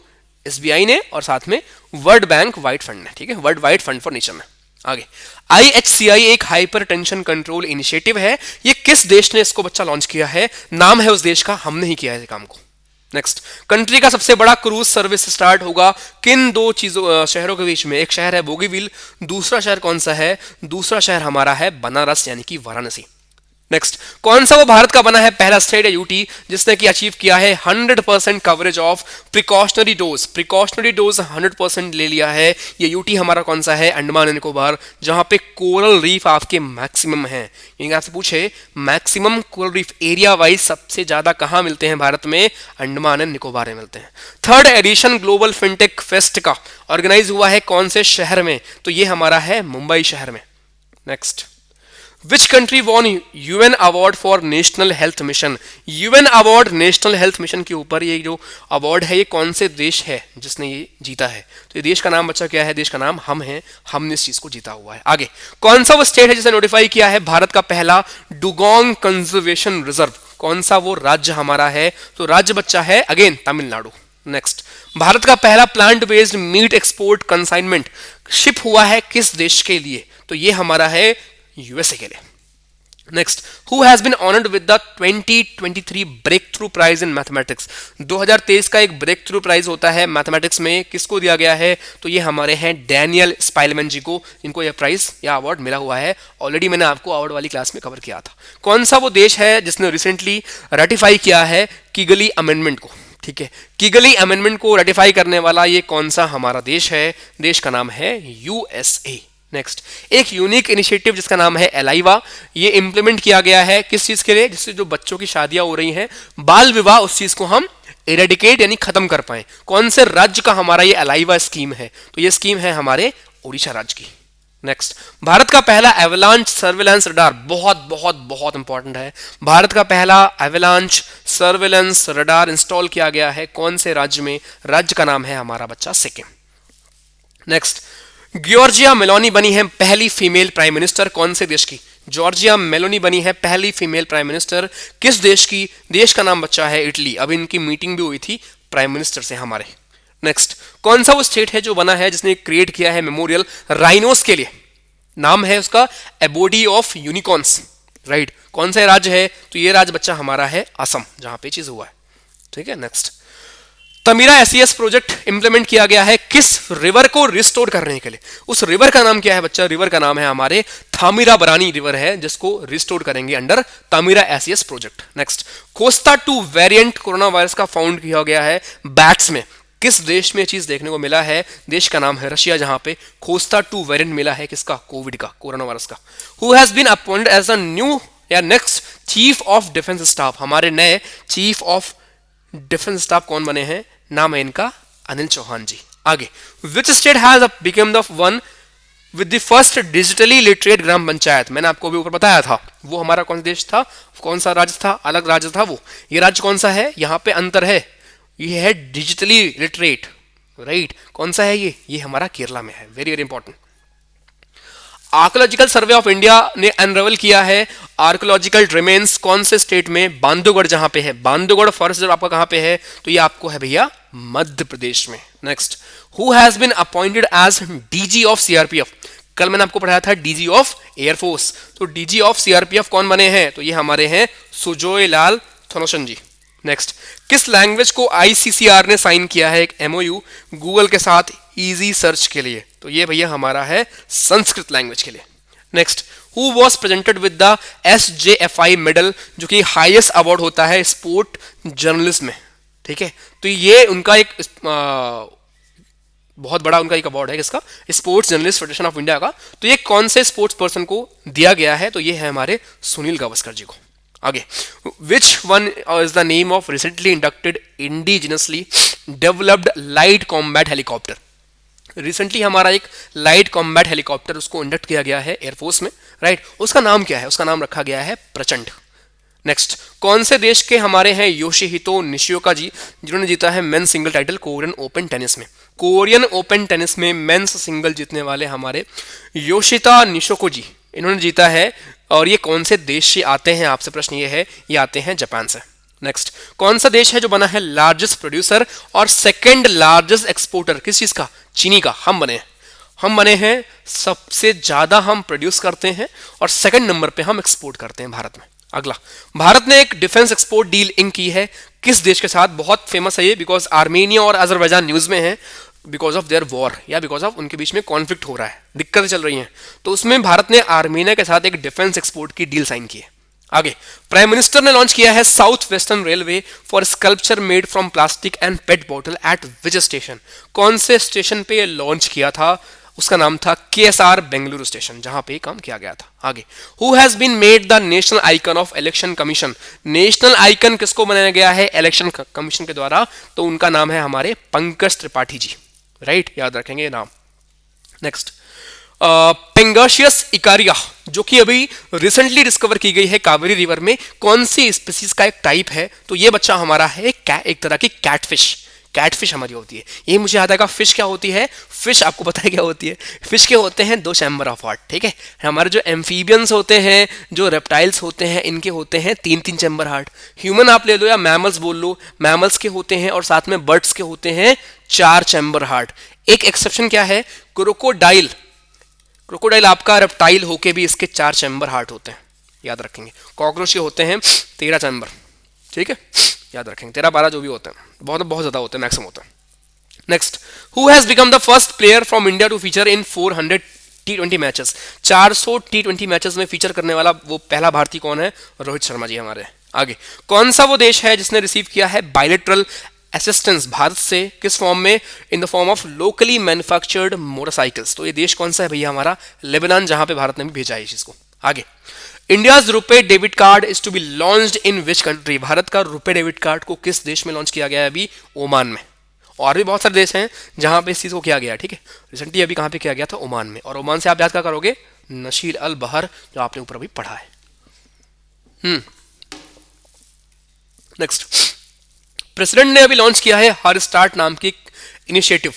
एसबीआई ने और साथ में वर्ल्ड बैंक वाइट फंड ने। ठीक है, world wide fund for nature ने। आगे, IHCI एक हाइपर टेंशन कंट्रोल इनिशिएटिव है। ये किस देश ने इसको बच्चा लॉन्च किया है? नाम है उस देश का, हमने ही किया है इस काम को। नेक्स्ट, कंट्री का सबसे बड़ा क्रूज सर्विस स्टार्ट होगा किन दो चीजों शहरों के बीच में? एक शहर है बोगीविल, दूसरा शहर कौन सा है? दूसरा शहर हमारा है बनारस यानी कि वाराणसी। नेक्स्ट, कौन सा वो भारत का बना है पहला स्टेट या यूटी जिसने कि अचीव किया है 100% coverage of precautionary dose? Precautionary dose 100% ले लिया है। ये यूटी हमारा कौन सा है? अंडमान एंड निकोबार, जहां पे कोरल रीफ आपके मैक्सिमम है। यानी आपसे पूछे maximum coral reef area wise सबसे ज्यादा कहां मिलते हैं भारत में? अंडमान एंड निकोबार में मिलते हैं। Third edition global fintech fest का ऑर्गेनाइज हुआ है कौन से शहर में? तो ये हमारा है मुंबई शहर में। Next, which country won UN award for national health mission? UN award national health mission के ऊपर ये जो अवार्ड है, ये कौन से देश है जिसने ये जीता है? तो ये देश का नाम बच्चा क्या है? देश का नाम हम हैं, हमने इस चीज को जीता हुआ है। आगे, कौन सा वो स्टेट है जिसने नोटिफाई किया है भारत का पहला डुगोंग कंजर्वेशन रिजर्व? कौन सा वो राज्य हमारा है? तो राज्य बच्चा है अगेन तमिलनाडु। नेक्स्ट, भारत का पहला plant based meat export consignment ship हुआ है किस देश के लिए? तो ये हमारा है यूएसए के लिए। Next, who has been honoured with the 2023 breakthrough prize in mathematics? 2023 का एक ब्रेक थ्रू प्राइज होता है मैथमेटिक्स में, किसको दिया गया है? तो ये हमारे हैं डैनियल स्पाइलमैन जी को, इनको यह प्राइज या अवार्ड मिला हुआ है। ऑलरेडी मैंने आपको अवार्ड वाली क्लास में कवर किया था। कौन सा वो देश है जिसने रिसेंटली रेटिफाई किया है किगली अमेंडमेंट को? ठीक है, किगली अमेंडमेंट को रेटिफाई करने वाला ये कौन सा हमारा देश है? देश का नाम है यूएसए। नेक्स्ट, एक यूनिक इनिशिएटिव जिसका नाम है एलाइवा, ये इंप्लीमेंट किया गया है किस चीज के लिए? जिससे जो बच्चों की शादियां हो रही हैं, बाल विवाह, उस चीज को हम इरेडिकेट यानी खत्म कर पाए। कौन से राज्य का हमारा ये एलाइवा स्कीम है? तो ये स्कीम है हमारे ओडिशा राज्य की। नेक्स्ट, भारत का पहला एवलांच सर्वेलेंस रडार, बहुत बहुत बहुत इंपॉर्टेंट है। भारत का पहला एवलांच सर्वेलेंस रडार इंस्टॉल किया गया है कौन से राज्य में? राज्य का नाम है हमारा बच्चा सिक्किम। नेक्स्ट, जॉर्जिया मेलोनी बनी है पहली फीमेल प्राइम मिनिस्टर कौन से देश की? जॉर्जिया मेलोनी बनी है पहली फीमेल प्राइम मिनिस्टर किस देश की? देश का नाम बच्चा है इटली। अभी इनकी मीटिंग भी हुई थी प्राइम मिनिस्टर से हमारे। नेक्स्ट, कौन सा वो स्टेट है जो बना है जिसने क्रिएट किया है मेमोरियल राइनोस के लिए? नाम है उसका एबोडी ऑफ यूनिकॉर्न्स। राइट, कौन सा राज्य है? तो ये राज्य बच्चा हमारा है असम, जहां पे चीज हुआ है। ठीक है, नेक्स्ट, तमीरा एसईएस प्रोजेक्ट इंप्लीमेंट किया गया है किस रिवर को रिस्टोर करने के लिए? उस रिवर का नाम क्या है बच्चा? रिवर का नाम है हमारे थामिराबरानी रिवर है, जिसको रिस्टोर करेंगे अंडर तमीरा SES project. Next, Khosta 2 variant coronavirus का फाउंड किया गया है बैट्स में, किस देश में चीज देखने को मिला है? देश का नाम है रशिया, जहां पे कोस्टा 2 वेरिएंट मिला है किसका? कोविड का, कोरोना वायरस का। Who has been appointed as a new या next chief of defence staff? हमारे नए चीफ ऑफ डिफेंस स्टाफ कौन बने हैं? नाम है इनका अनिल चौहान जी। आगे, which state has become the one with the first digitally literate gram panchayat? मैंने आपको भी ऊपर बताया था, वो हमारा कौन सा देश था, कौन सा राज्य था, अलग राज्य था वो। ये राज्य कौन सा है? यहाँ पे अंतर है, ये है डिजिटली लिटरेट। राइट, कौन सा है ये हमारा केरला में है। Very very important. Archaeological survey of India ने अनरेवल किया है आर्कोलॉजिकल रिमेन्स कौन से स्टेट में? बांधवगढ़, जहां पे है बांधवगढ़ फॉरेस्ट रिजर्व आपका कहां पे है? तो ये आपको है भैया मध्य प्रदेश में। Next, who has been appointed as DG of CRPF? कल मैंने आपको पढ़ाया था डीजी ऑफ एयरफोर्स, तो डीजी ऑफ सीआरपीएफ कौन बने हैं? तो ये हमारे हैं सुजोय लाल थोनोसन जी। नेक्स्ट, किस लैंग्वेज को आईसीसीआर ने साइन किया है एक एमओयू गूगल के साथ इजी सर्च के लिए? तो ये भैया हमारा है संस्कृत लैंग्वेज के लिए। Next, who was presented with the SJFI medal, जो कि हाईएस्ट अवार्ड होता है स्पोर्ट जर्नलिज्म में, ठीक है। तो ये उनका एक बहुत बड़ा उनका एक अवार्ड है, किसका? Sports journalist federation of India का। तो ये कौन से स्पोर्ट्स पर्सन को दिया गया है? तो ये है हमारे सुनील गावस्कर जी को। आगे, which one is the name of recently inducted indigenously developed light combat helicopter? Recently हमारा एक लाइट कॉम्बैट हेलीकॉप्टर उसको इंडक्ट किया गया है एयरफोर्स में, राइट। उसका नाम क्या है? उसका नाम रखा गया है प्रचंड। नेक्स्ट, कौन से देश के हमारे हैं योशिहितो निशिओका जी, जिन्होंने जीता है men's single title Korean open tennis में? कोरियन ओपन टेनिस में मेंस सिंगल जीतने वाले हमारे योशिता निशोको जी, इन्होंने जीता है। और ये कौन से देश से आते हैं? आपसे प्रश्न ये है, ये आते हैं जापान से। नेक्स्ट, कौन सा देश है जो बना है लार्जेस्ट प्रोड्यूसर और सेकंड लार्जेस्ट एक्सपोर्टर? किस चीज का? चीनी का। हम बने हैं सबसे ज्यादा हम प्रोड्यूस करते हैं और सेकंड नंबर पे हम एक्सपोर्ट करते हैं भारत में। अगला, भारत ने एक डिफेंस एक्सपोर्ट डील इंक की है किस देश के साथ? बहुत फेमस है ये, बिकॉज आर्मेनिया और अजरबैजान न्यूज में है, बिकॉज ऑफ देयर वॉर या बिकॉज ऑफ उनके बीच में कॉन्फ्लिक्ट हो रहा है, दिक्कतें चल रही हैं। तो उसमें भारत ने आर्मेनिया के साथ एक डिफेंस एक्सपोर्ट की डील साइन की है। आगे, प्राइम मिनिस्टर ने लॉन्च किया है south western railway for sculpture made from plastic and pet bottle eight which station? कौन से स्टेशन पे लॉन्च किया था? उसका नाम था KSR बेंगलुरु स्टेशन, जहां पे काम किया गया था। आगे, who has been made the national icon of election commission? National icon किसको बनाया गया है इलेक्शन कमीशन के द्वारा? तो उनका नाम है हमारे पंकज त्रिपाठी जी, राइट, याद रखेंगे ये नाम। नेक्स्ट, पेंगाशियस इकारिया, जो कि अभी रिसेंटली डिस्कवर की गई है कावेरी रिवर में, कौन सी स्पीसीज का एक टाइप है? तो ये बच्चा हमारा है एक तरह की कैटफिश हमारी होती है। ये मुझे याद आएगा, फिश क्या होती है? फिश आपको पता है क्या होती है? फिश के होते हैं 2 चैम्बर ऑफ हार्ट, ठीक है। हमारे जो एम्फीबियंस होते हैं, जो रेप्टाइल्स होते हैं, इनके होते हैं 3-3 चैम्बर हार्ट। ह्यूमन आप ले लो या मैमल्स बोल लो, मैमल्स के होते हैं और साथ में बर्ड्स के होते हैं 4 चैम्बर हार्ट। एक एक्सेप्शन क्या है? क्रोकोडाइल आपका रेप्टाइल होके भी इसके 4 चैम्बर हार्ट होते हैं, याद रखेंगे। कॉकरोच के होते हैं 13 चैम्बर, ठीक है, याद रखेंगे। 13-12 जो भी होते हैं, बहुत ज्यादा होते हैं, मैक्सिमम होते हैं। Next, who has become the first player from India to feature in 400 T20 matches? 400 T20 matches में फीचर करने वाला वो पहला भारतीय कौन है? रोहित शर्मा जी हमारे। आगे, कौन सा वो देश है जिसने रिसीव किया है बायलेटरल असिस्टेंस भारत से? किस फॉर्म में? In the form of locally manufactured motorcycles. तो ये देश कौन सा है भैया? हमारा लेबनान, जहां पे भारत ने भी भेजा है इस चीज को। आगे, India's RuPay debit card is to be launched in which country? Bharat का रुपे डेबिट कार्ड को किस देश में लॉन्च किया गया है? अभी ओमान में। और भी बहुत सारे देश हैं जहां पे इस चीज को किया गया है, ठीक है। रिसेंटली अभी कहां पे किया गया था? ओमान में। और ओमान से आप याद क्या करोगे? नशील अल बहर, जो आपने ऊपर अभी पढ़ा है। नेक्स्ट, प्रेसिडेंट ने अभी लॉन्च किया है हर स्टार्ट नाम की इनिशिएटिव।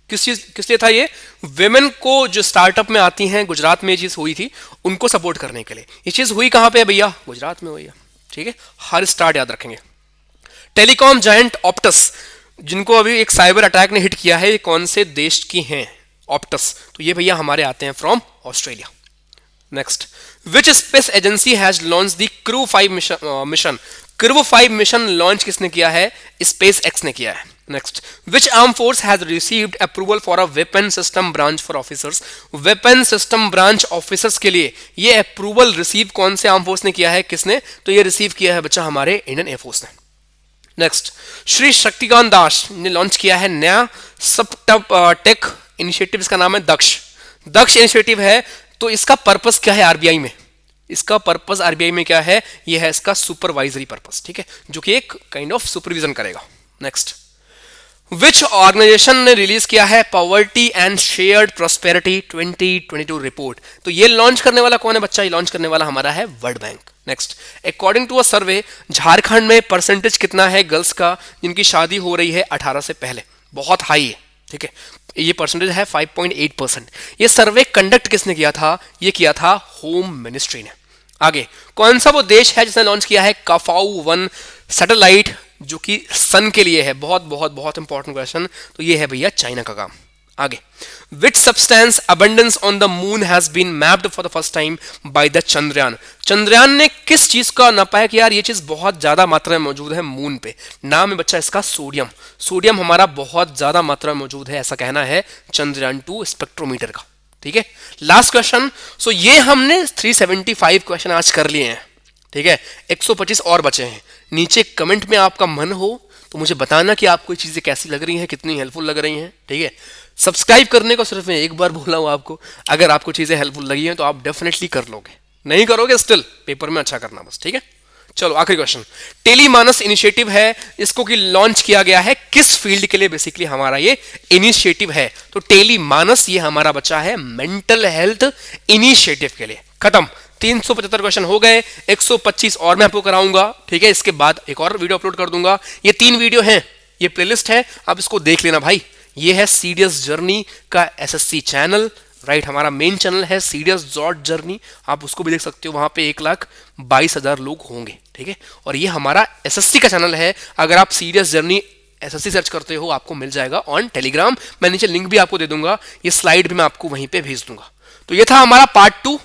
किस लिए था ये? वेमेन को जो स्टार्टअप में आती हैं, गुजरात में ये चीज हुई थी, उनको सपोर्ट करने के लिए। ये चीज हुई कहां पे भैया? गुजरात में हुई है, ठीक है। हर स्टार्ट याद रखेंगे। टेलीकॉम जायंट ऑप्टस, जिनको अभी एक साइबर अटैक ने हिट किया है, ये कौन से देश की हैं? ऑप्टस, तो ये भैया हमारे आते हैं from Australia. Next, which space agency has launch the crew 5 mission? Crew 5 mission launch किसने किया है? स्पेस एक्स ने किया है। Next, which arm force has received approval for a weapon system branch for officers? Weapon system branch officers के लिए ये approval receive कौन से आर्म फोर्स ने किया है? किसने? तो ये रिसीव किया है बच्चा हमारे इंडियन एयरफोर्स ने। नेक्स्ट, श्री शक्तिकांत दास ने लॉन्च किया है नया सब टेक इनिशिएटिव, इसका नाम है दक्ष इनिशिएटिव है। तो इसका पर्पस क्या है आरबीआई में? इसका पर्पस आरबीआई में क्या है? ये है इसका सुपरवाइजरी पर्पस, ठीक है, जो कि एक काइंड ऑफ सुपरविजन करेगा। नेक्स्ट, विच ऑर्गेनाइजेशन ने रिलीज किया है poverty and shared prosperity 2022 report? तो ये लॉन्च करने वाला कौन है बच्चा? ये लॉन्च करने वाला हमारा है world bank. Next, according to a survey, Jharkhand में परसेंटेज कितना है गर्ल्स का जिनकी शादी हो रही है 18 से पहले? बहुत हाई है, ठीक है, ये परसेंटेज है 5.8%। ये सर्वे कंडक्ट किसने किया था? ये किया था होम मिनिस्ट्री ने। आगे, कौन सा वो देश है जिसने लॉन्च किया है काफाऊ 1 सैटेलाइट, जो कि सन के लिए है? बहुत इंपॉर्टेंट क्वेश्चन। तो ये है भैया चाइना का काम। आगे, which substance abundance on the moon has been mapped for the first time by the Chandrayaan. Chandrayaan ने किस चीज का नापा है कि यार ये चीज बहुत ज्यादा मात्रा में मौजूद है मून पे। नाम है बच्चा इसका सोडियम। सोडियम हमारा बहुत ज्यादा मात्रा में मौजूद है, ऐसा कहना है चंद्रयान 2 स्पेक्ट्रोमीटर का। ठीक है, लास्ट क्वेश्चन। सो ये हमने 375 क्वेश्चन आज कर लिए हैं। ठीक है, 125 और बचे हैं। नीचे कमेंट में आपका मन हो तो मुझे बताना कि आपको ये चीजें कैसी लग रही हैं, कितनी हेल्पफुल लग रही हैं। ठीक है, सब्सक्राइब करने को सिर्फ मैं एक बार बोला हूं आपको। अगर आपको चीजें हेल्पफुल लगी हैं तो आप डेफिनेटली कर लोगे, नहीं करोगे स्टिल पेपर में अच्छा करना बस। ठीक है, चलो आखिरी क्वेश्चन। टेलीमानस इनिशिएटिव है, इसको कि लॉन्च किया गया है किस फील्ड के लिए, बेसिकली हमारा ये इनिशिएटिव है। तो टेलीमानस ये हमारा बच्चा है मेंटल हेल्थ इनिशिएटिव के लिए। खत्म, 375 क्वेश्चन हो गए, 125 और मैं आपको कराऊंगा। ठीक है, इसके बाद एक और वीडियो अपलोड कर दूंगा। ये 3 वीडियो हैं, ये प्लेलिस्ट है, आप इसको देख लेना भाई। ये है सीडीएस जर्नी का एसएससी चैनल, राइट। हमारा मेन चैनल है सीडीएस डॉट जर्नी, आप उसको भी देख सकते हो, वहां पे 1,22,000 लोग होंगे। ठीक है, और ये हमारा एसएससी का चैनल है। अगर आप सीडीएस जर्नी एसएससी सर्च करते हो आपको मिल जाएगा ऑन टेलीग्राम। मैं नीचे लिंक भी आपको दे दूंगा, ये स्लाइड भी मैं आपको वहीं पे भेज दूंगा। तो ये था हमारा पार्ट 2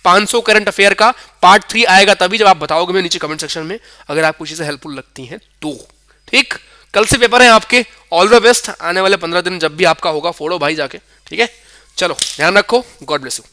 500 करंट अफेयर का। पार्ट 3 आएगा तभी जब आप बताओगे मैं नीचे कमेंट सेक्शन में, अगर आपको चीजें हेल्पफुल लगती हैं तो। ठीक, कल से पेपर है आपके, ऑल द बेस्ट। आने वाले 15 दिन जब भी आपका होगा फोड़ो भाई जाके। ठीक है, चलो ध्यान रखो, गॉड ब्लेस यू।